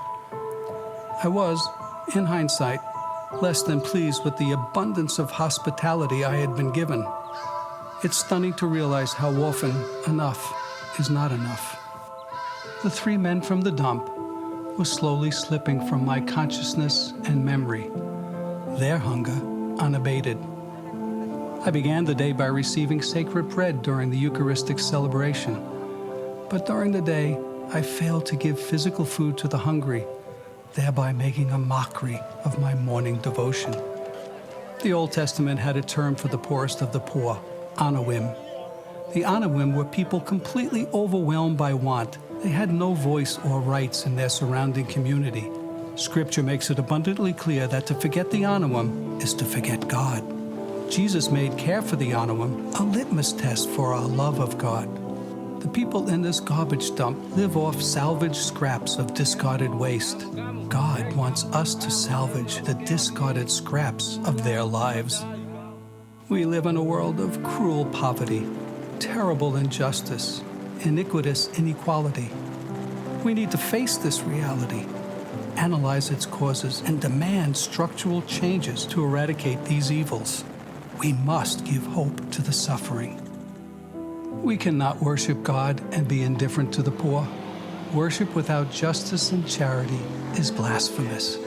I was, in hindsight, less than pleased with the abundance of hospitality I had been given. It's stunning to realize how often enough is not enough. The 3 men from the dump were slowly slipping from my consciousness and memory, their hunger unabated. I began the day by receiving sacred bread during the Eucharistic celebration. But during the day, I failed to give physical food to the hungry, thereby making a mockery of my morning devotion. The Old Testament had a term for the poorest of the poor, Anawim. The Anawim were people completely overwhelmed by want. They had no voice or rights in their surrounding community. Scripture makes it abundantly clear that to forget the Anawim is to forget God. Jesus made care for the Anawim a litmus test for our love of God. The people in this garbage dump live off salvaged scraps of discarded waste. God wants us to salvage the discarded scraps of their lives. We live in a world of cruel poverty, terrible injustice, iniquitous inequality. We need to face this reality, analyze its causes, and demand structural changes to eradicate these evils. We must give hope to the suffering. We cannot worship God and be indifferent to the poor. Worship without justice and charity is blasphemous.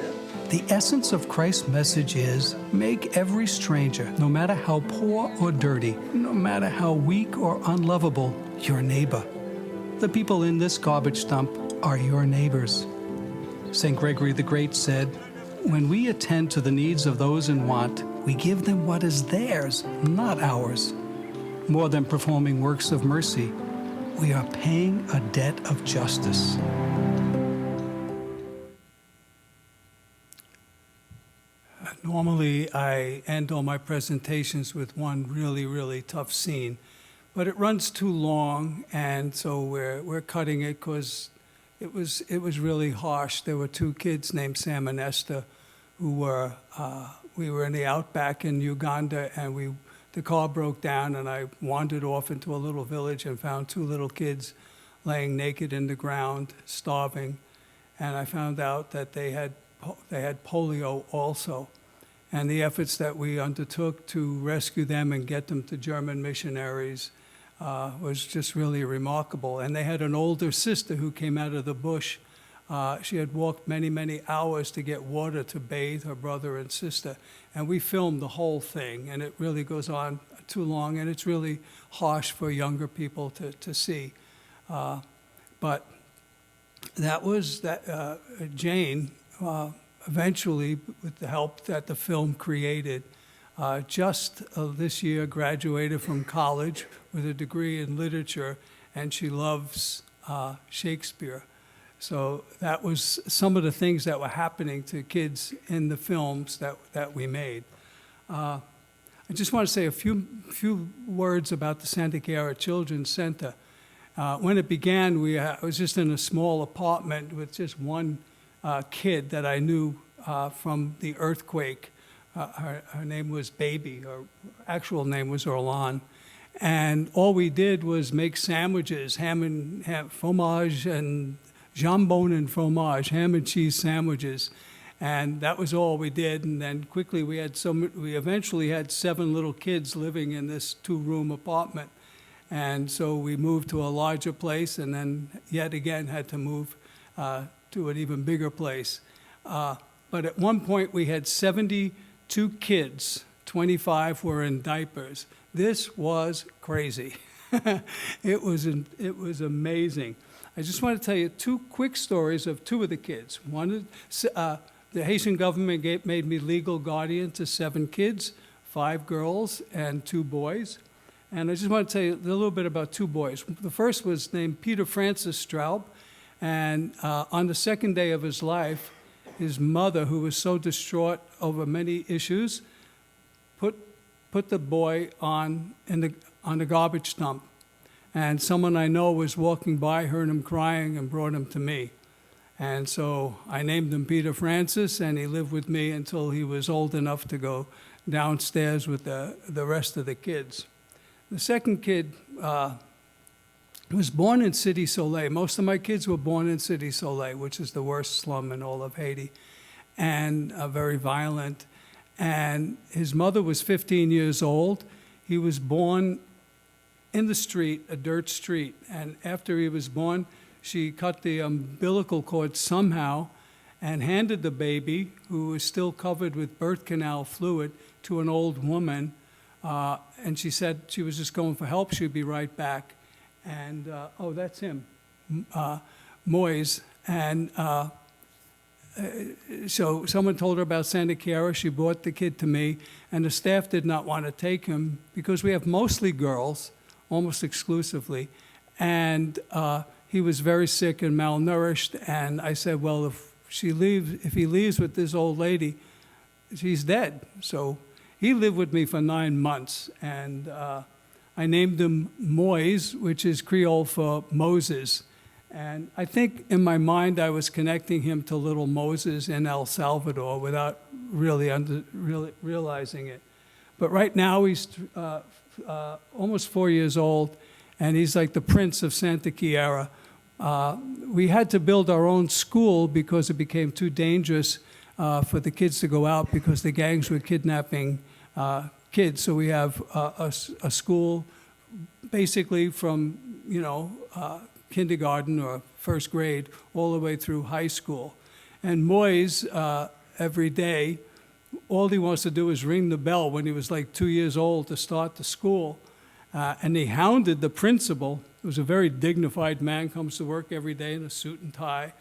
The essence of Christ's message is, make every stranger, no matter how poor or dirty, no matter how weak or unlovable, your neighbor. The people in this garbage dump are your neighbors. St. Gregory the Great said, when we attend to the needs of those in want, we give them what is theirs, not ours. More than performing works of mercy, we are paying a debt of justice. Normally, I end all my presentations with one really, really tough scene, but it runs too long, and so we're cutting it because it was really harsh. There were two kids named Sam and Esther who were, we were in the outback in Uganda, and the car broke down, and I wandered off into a little village and found two little kids laying naked in the ground, starving, and I found out that they had polio also. And the efforts that we undertook to rescue them and get them to German missionaries was just really remarkable. And they had an older sister who came out of the bush. She had walked many, many hours to get water to bathe her brother and sister. And we filmed the whole thing, and it really goes on too long, and it's really harsh for younger people to see. But that was that Jane, eventually, with the help that the film created, just this year graduated from college with a degree in literature, and she loves Shakespeare. So that was some of the things that were happening to kids in the films that we made. I just want to say a few words about the Santa Chiara Children's Center. When it began, I was just in a small apartment with just one kid that I knew from the earthquake. Her name was Baby. Her actual name was Orlan. And all we did was make sandwiches, ham fromage and jambon and fromage, ham and cheese sandwiches. And that was all we did. And then quickly we eventually had 7 little kids living in this 2-room apartment. And so we moved to a larger place, and then yet again had to move to an even bigger place. But at one point we had 72 kids, 25 were in diapers. This was crazy. It was amazing. I just want to tell you 2 quick stories of 2 of the kids. One, the Haitian government made me legal guardian to 7 kids, 5 girls and 2 boys. And I just want to tell you a little bit about 2 boys. The first was named Peter Francis Straub. And on the second day of his life, his mother, who was so distraught over many issues, put the boy on the garbage dump. And someone I know was walking by, heard him crying, and brought him to me. And so I named him Peter Francis, and he lived with me until he was old enough to go downstairs with the rest of the kids. The second kid was born in Cité Soleil. Most of my kids were born in Cité Soleil, which is the worst slum in all of Haiti, and very violent. And his mother was 15 years old. He was born in the street, a dirt street. And after he was born, she cut the umbilical cord somehow and handed the baby, who was still covered with birth canal fluid, to an old woman. And she said she was just going for help. She'd be right back. And, oh, that's him, Moise. And so someone told her about Santa Chiara. She brought the kid to me, and the staff did not want to take him because we have mostly girls, almost exclusively. And he was very sick and malnourished. And I said, well, if he leaves with this old lady, she's dead. So he lived with me for 9 months, and I named him Moise, which is Creole for Moses. And I think in my mind I was connecting him to little Moses in El Salvador without really realizing it. But right now he's almost 4 years old, and he's like the prince of Santa Chiara. We had to build our own school because it became too dangerous for the kids to go out because the gangs were kidnapping kids. So we have a school basically from, kindergarten or first grade all the way through high school. And Moise, every day, all he wants to do is ring the bell when he was like 2 years old to start the school. And he hounded the principal, who was a very dignified man, comes to work every day in a suit and tie.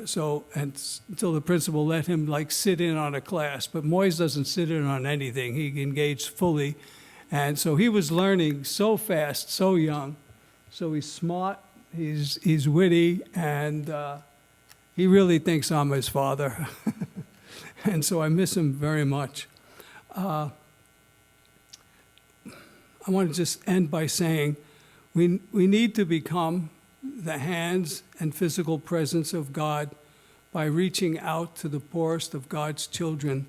So until the principal let him sit in on a class. But Moise doesn't sit in on anything. He engaged fully. And so he was learning so fast, so young. So he's smart, he's witty, and he really thinks I'm his father. And so I miss him very much. I want to just end by saying we need to become the hands and physical presence of God by reaching out to the poorest of God's children.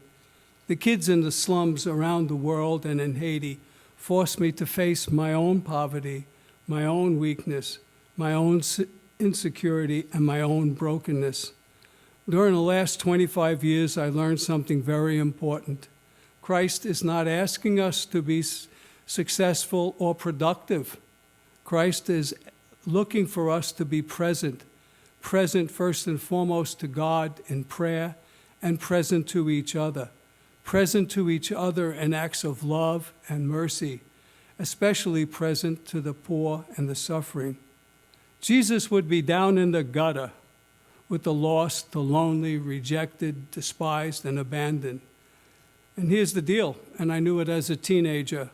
The kids in the slums around the world and in Haiti forced me to face my own poverty, my own weakness, my own insecurity, and my own brokenness. During the last 25 years, I learned something very important. Christ is not asking us to be successful or productive. Christ is looking for us to be present first and foremost to God in prayer, and present to each other in acts of love and mercy, especially present to the poor and the suffering. Jesus would be down in the gutter with the lost, the lonely, rejected, despised, and abandoned. And here's the deal, and I knew it as a teenager.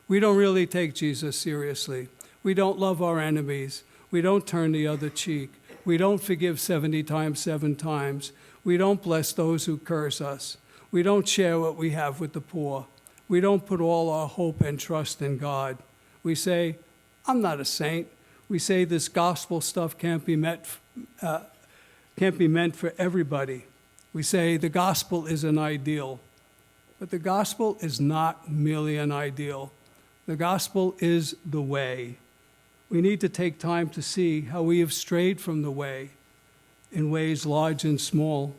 We don't really take Jesus seriously. We don't love our enemies. We don't turn the other cheek. We don't forgive 70 times, 7 times. We don't bless those who curse us. We don't share what we have with the poor. We don't put all our hope and trust in God. We say, I'm not a saint. We say this gospel stuff can't be meant for everybody. We say the gospel is an ideal. But the gospel is not merely an ideal. The gospel is the way. We need to take time to see how we have strayed from the way in ways large and small.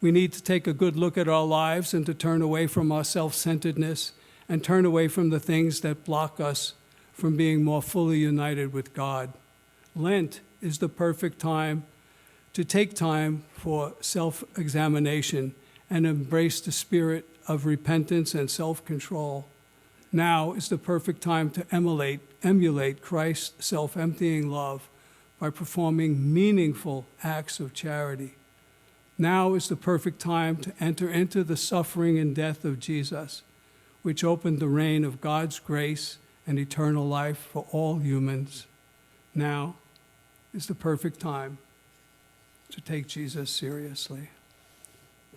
We need to take a good look at our lives and to turn away from our self-centeredness and turn away from the things that block us from being more fully united with God. Lent is the perfect time to take time for self-examination and embrace the spirit of repentance and self-control. Now is the perfect time to emulate Christ's self-emptying love by performing meaningful acts of charity. Now is the perfect time to enter into the suffering and death of Jesus, which opened the reign of God's grace and eternal life for all humans. Now is the perfect time to take Jesus seriously.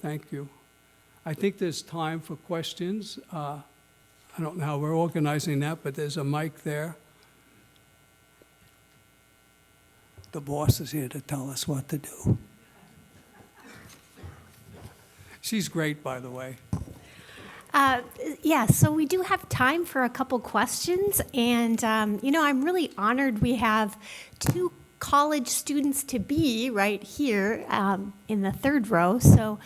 Thank you. I think there's time for questions. I don't know how we're organizing that, but there's a mic there. The boss is here to tell us what to do. She's great, by the way. Yeah, so we do have time for a couple questions. And, I'm really honored we have 2 college students to be right here in the 3rd row. So,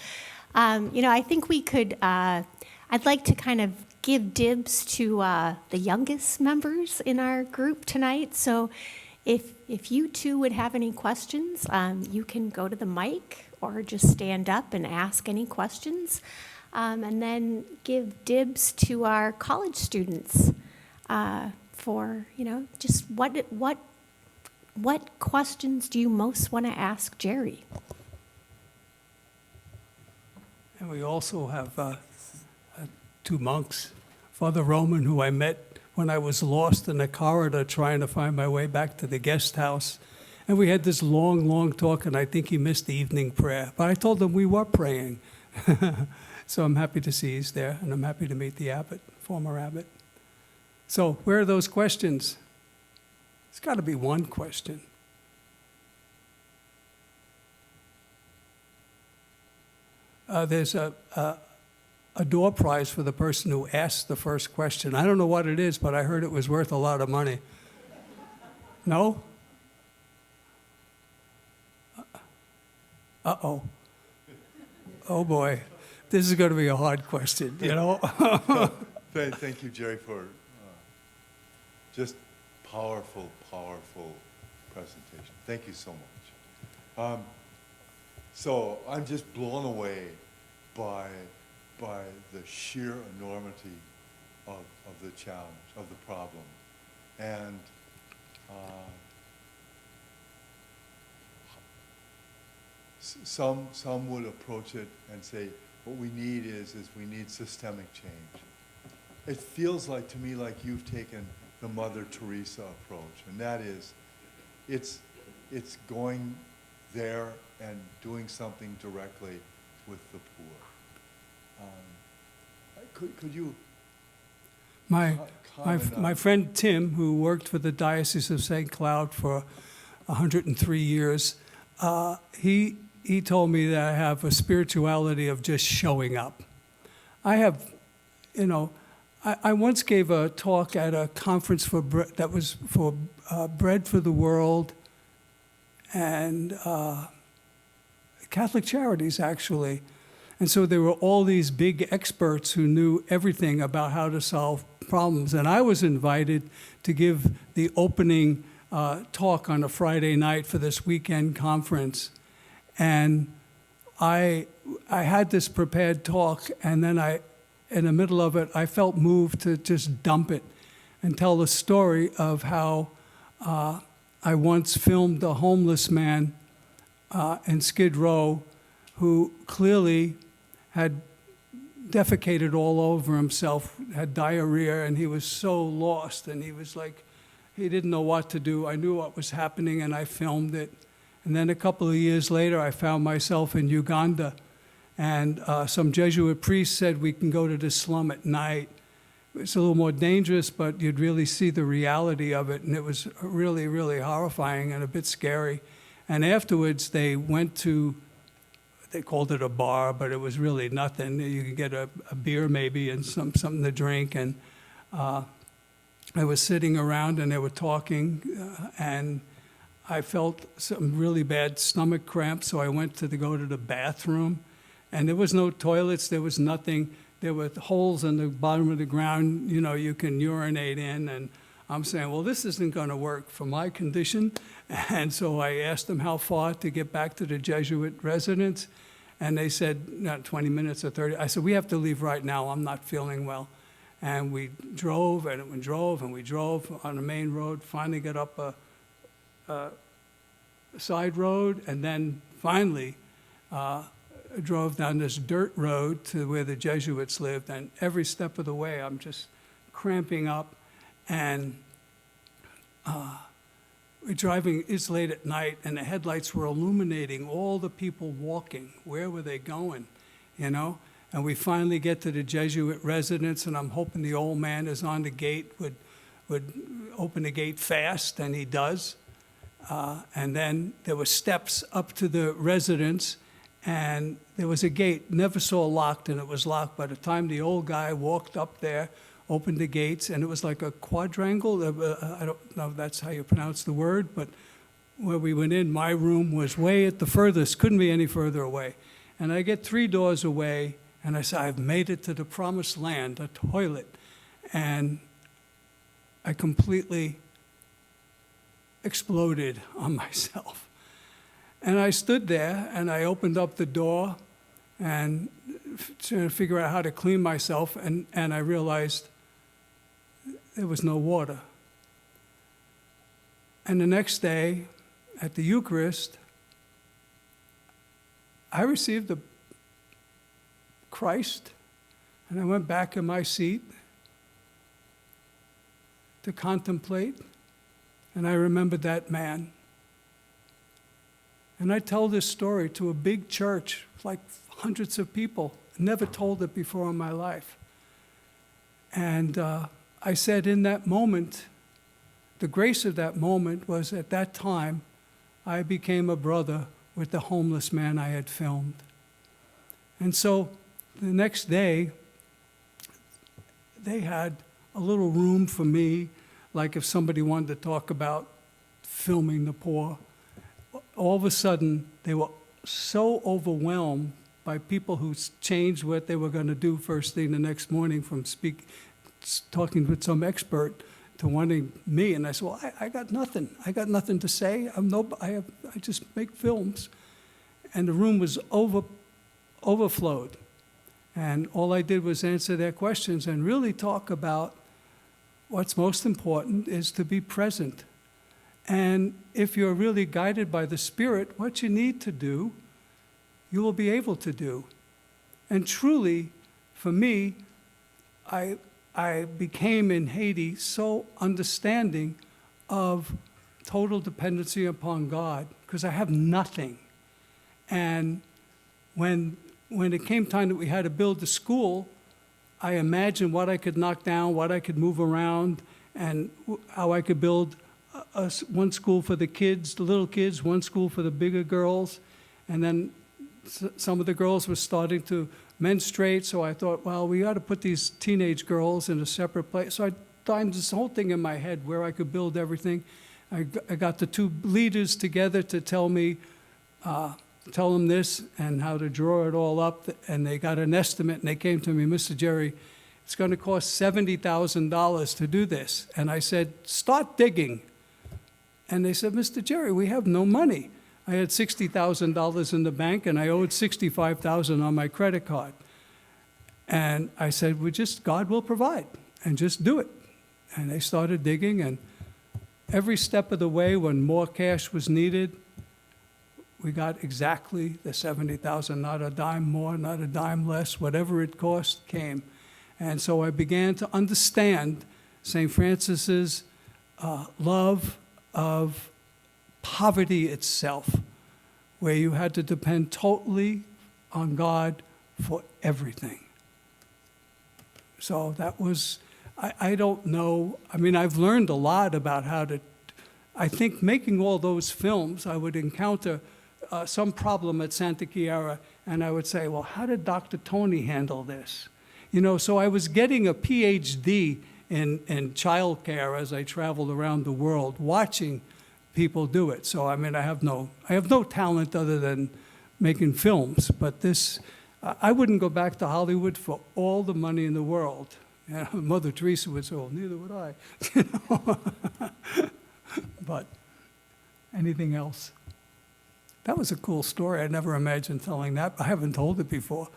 I think we could, I'd like to kind of give dibs to the youngest members in our group tonight. So if you 2 would have any questions, you can go to the mic or just stand up and ask any questions. And then give dibs to our college students for, just what questions do you most want to ask Gerry? And we also have 2 monks, Father Roman, who I met when I was lost in a corridor trying to find my way back to the guest house. And we had this long, long talk, and I think he missed the evening prayer. But I told him we were praying. So I'm happy to see he's there, and I'm happy to meet the abbot, former abbot. So where are those questions? There's got to be one question. There's a door prize for the person who asked the first question. I don't know what it is, but I heard it was worth a lot of money. No? Uh-oh. Oh, boy. This is going to be a hard question, Thank you, Gerry, for just powerful presentation. Thank you so much. So I'm just blown away by the sheer enormity of the challenge, of the problem. And some would approach it and say, what we need is we need systemic change. It feels like to me like you've taken the Mother Teresa approach, and that is, it's going there and doing something directly with the poor. Could you My comment on? my friend Tim, who worked for the Diocese of St. Cloud for 103 years, he told me that I have a spirituality of just showing up. I have, I once gave a talk at a conference that was for Bread for the World and Catholic Charities, actually. And so there were all these big experts who knew everything about how to solve problems. And I was invited to give the opening talk on a Friday night for this weekend conference. And I had this prepared talk, and then in the middle of it, I felt moved to just dump it and tell the story of how I once filmed a homeless man in Skid Row who clearly had defecated all over himself, had diarrhea, and he was so lost, and he was like, he didn't know what to do. I knew what was happening, and I filmed it. And then a couple of years later, I found myself in Uganda, and some Jesuit priest said we can go to the slum at night. It's a little more dangerous, but you'd really see the reality of it, and it was really, really horrifying and a bit scary. And afterwards, they went to, they called it a bar, but it was really nothing. You could get a beer maybe and something to drink. And I was sitting around and they were talking, and I felt some really bad stomach cramps, so I went to go to the bathroom. And there was no toilets, there was nothing. There were holes in the bottom of the ground, you can urinate in. And I'm saying, well, this isn't going to work for my condition. And so I asked them how far to get back to the Jesuit residence. And they said, 20 minutes or 30. I said, we have to leave right now. I'm not feeling well. And we drove and we drove and we drove on the main road, finally got up a side road, and then finally drove down this dirt road to where the Jesuits lived. And every step of the way, I'm just cramping up. And we're driving, it's late at night, and the headlights were illuminating all the people walking. Where were they going, And we finally get to the Jesuit residence, and I'm hoping the old man is on the gate, would open the gate fast, and he does. And then there were steps up to the residence, and there was a gate, never saw locked, and it was locked. By the time the old guy walked up there, opened the gates, and it was like a quadrangle. I don't know if that's how you pronounce the word, but where we went in, my room was way at the furthest, couldn't be any further away. And I get 3 doors away, and I say, I've made it to the promised land, a toilet. And I completely exploded on myself. And I stood there, and I opened up the door, and trying to figure out how to clean myself, and I realized there was no water. And the next day, at the Eucharist, I received the Christ, and I went back in my seat to contemplate, and I remembered that man. And I tell this story to a big church, like hundreds of people. Never told it before in my life. And I said in that moment, the grace of that moment was at that time, I became a brother with the homeless man I had filmed. And so the next day, they had a little room for me, like if somebody wanted to talk about filming the poor. All of a sudden, they were so overwhelmed by people who changed what they were going to do first thing the next morning from talking with some expert to wanting me. And I said, well, I got nothing. I got nothing to say. I just make films. And the room was overflowed. And all I did was answer their questions and really talk about what's most important is to be present. And if you're really guided by the Spirit, what you need to do, you will be able to do. And truly, for me, I I became in Haiti so understanding of total dependency upon God, because I have nothing. And when it came time that we had to build the school, I imagined what I could knock down, what I could move around, and how I could build one school for the kids, the little kids, one school for the bigger girls. And then some of the girls were starting to menstruate, so I thought, well, we ought to put these teenage girls in a separate place. So I thought this whole thing in my head where I could build everything. I got the two leaders together to tell them this and how to draw it all up, and they got an estimate, and they came to me, Mr. Gerry, it's going to cost $70,000 to do this. And I said, start digging. And they said, Mr. Gerry, we have no money. I had $60,000 in the bank, and I owed $65,000 on my credit card. And I said, God will provide, and just do it. And they started digging, and every step of the way, when more cash was needed, we got exactly the $70,000, not a dime more, not a dime less, whatever it cost came. And so I began to understand St. Francis's love of poverty itself, where you had to depend totally on God for everything. So that was, I don't know, I mean, I've learned a lot about how to, I think making all those films, I would encounter some problem at Santa Chiara, and I would say, well, how did Dr. Tony handle this? You know, so I was getting a PhD in child care as I traveled around the world, watching people do it. So, I mean, I have no talent other than making films, but this, I wouldn't go back to Hollywood for all the money in the world. You know, Mother Teresa would say, well, neither would I. You know? But anything else? That was a cool story. I never imagined telling that. I haven't told it before.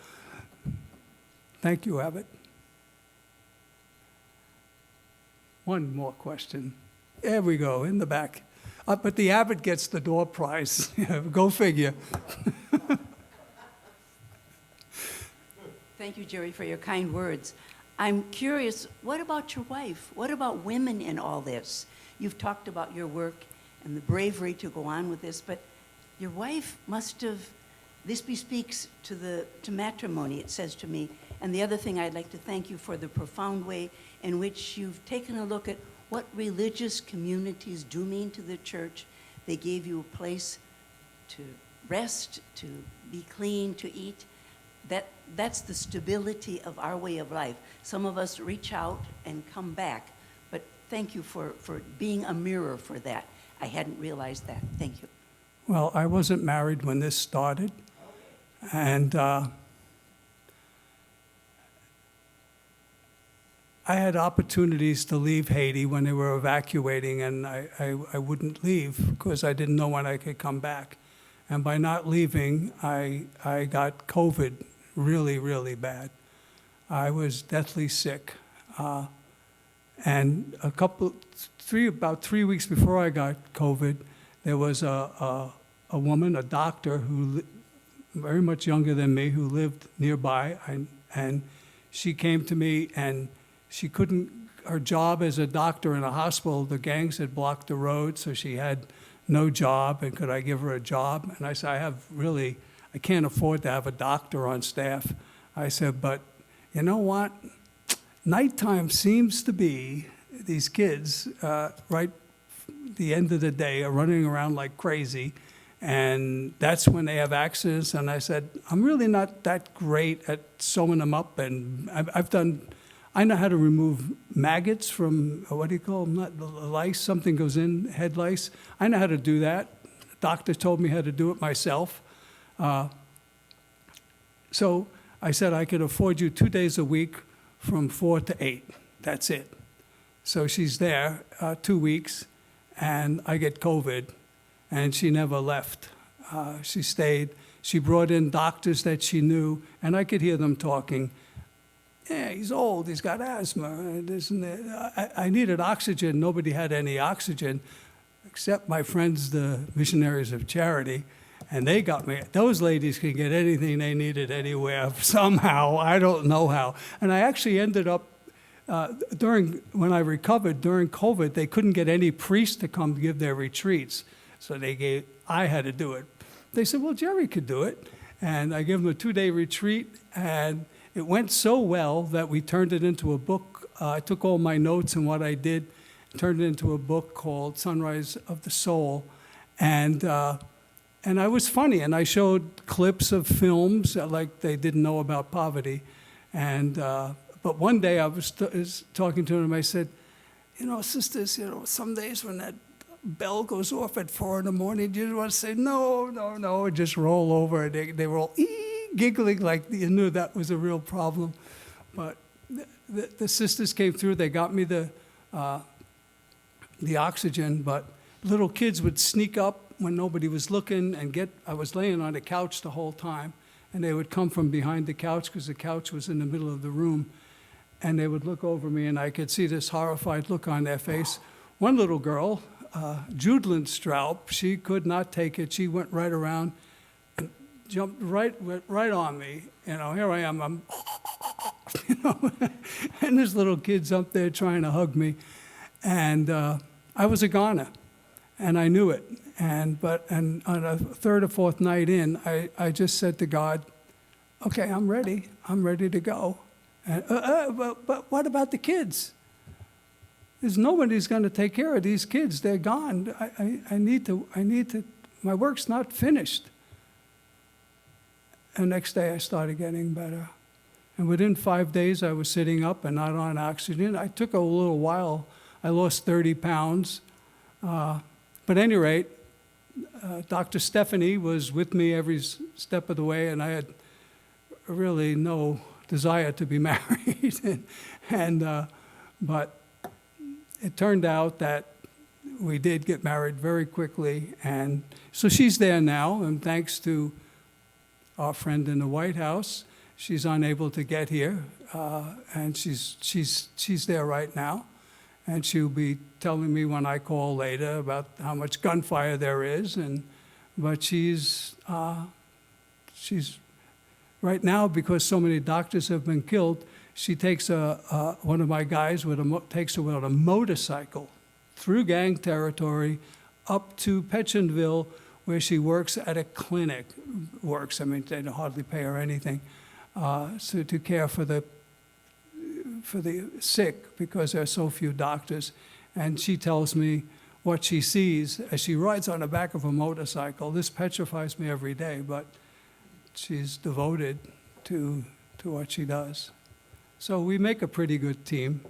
Thank you, Abbott. One more question. There we go, in the back. But the Abbott gets the door prize. Go figure. Thank you, Gerry, for your kind words. I'm curious, what about your wife? What about women in all this? You've talked about your work and the bravery to go on with this, but your wife must have, this bespeaks to matrimony, it says to me. And the other thing, I'd like to thank you for the profound way in which you've taken a look at what religious communities do mean to the church. They gave you a place to rest, to be clean, to eat. That's the stability of our way of life. Some of us reach out and come back, but thank you for being a mirror for that. I hadn't realized that. Thank you. Well, I wasn't married when this started, and I had opportunities to leave Haiti when they were evacuating, and I wouldn't leave because I didn't know when I could come back. And by not leaving, I got COVID really, really bad. I was deathly sick. And about 3 weeks before I got COVID, there was a woman, a doctor, who very much younger than me, who lived nearby, and she came to me, and she couldn't, her job as a doctor in a hospital, the gangs had blocked the road, so she had no job, and could I give her a job? And I said, I can't afford to have a doctor on staff. I said, but you know what? Nighttime seems to be, these kids, right the end of the day, are running around like crazy, and that's when they have accidents. And I said, I'm really not that great at sewing them up, and I know how to remove maggots from, what do you call them, not the lice, something goes in, head lice. I know how to do that. The doctor told me how to do it myself. So I said I could afford you 2 days a week from 4 to 8. That's it. So she's there 2 weeks, and I get COVID, and she never left. She stayed. She brought in doctors that she knew, and I could hear them talking. Yeah, he's old, he's got asthma, this and that. I needed oxygen. Nobody had any oxygen except my friends, the Missionaries of Charity, and they got me. Those ladies could get anything they needed anywhere somehow. I don't know how. And I actually ended up when I recovered, during COVID, they couldn't get any priest to come give their retreats. So I had to do it. They said, well, Gerry could do it. And I gave them a 2-day retreat, and it went so well that we turned it into a book. I took all my notes and what I did, turned it into a book called Sunrise of the Soul. And I was funny, and I showed clips of films like they didn't know about poverty. But one day I was talking to them, I said, sisters, some days when that bell goes off at 4 in the morning, you just want to say, no, and just roll over. They were all giggling like you knew that was a real problem. But the sisters came through, they got me the oxygen, but little kids would sneak up when nobody was looking and I was laying on the couch the whole time, and they would come from behind the couch because the couch was in the middle of the room, and they would look over me, and I could see this horrified look on their face. One little girl, Judlyn Straub, she could not take it. She went right around and went right on me. Here I am, and this little kid's up there trying to hug me. And I was a goner, and I knew it. And on a third or fourth night in, I just said to God, okay, I'm ready to go. And, but what about the kids? There's nobody's going to take care of these kids. They're gone. I need to, my work's not finished. And the next day I started getting better. And within 5 days I was sitting up and not on oxygen. I took a little while. I lost 30 pounds. But at any rate, Dr. Stephanie was with me every step of the way, and I had really no desire to be married. But it turned out that we did get married very quickly, and so she's there now, and thanks to our friend in the White House, she's unable to get here, and she's there right now, and she'll be telling me when I call later about how much gunfire there is, but she's right now, because so many doctors have been killed, she takes one of my guys takes her with a motorcycle through gang territory up to Petchenville, where she works at a clinic. They hardly pay her anything, so to care for the sick, because there are so few doctors. And she tells me what she sees as she rides on the back of a motorcycle. This petrifies me every day, but she's devoted to what she does. So we make a pretty good team.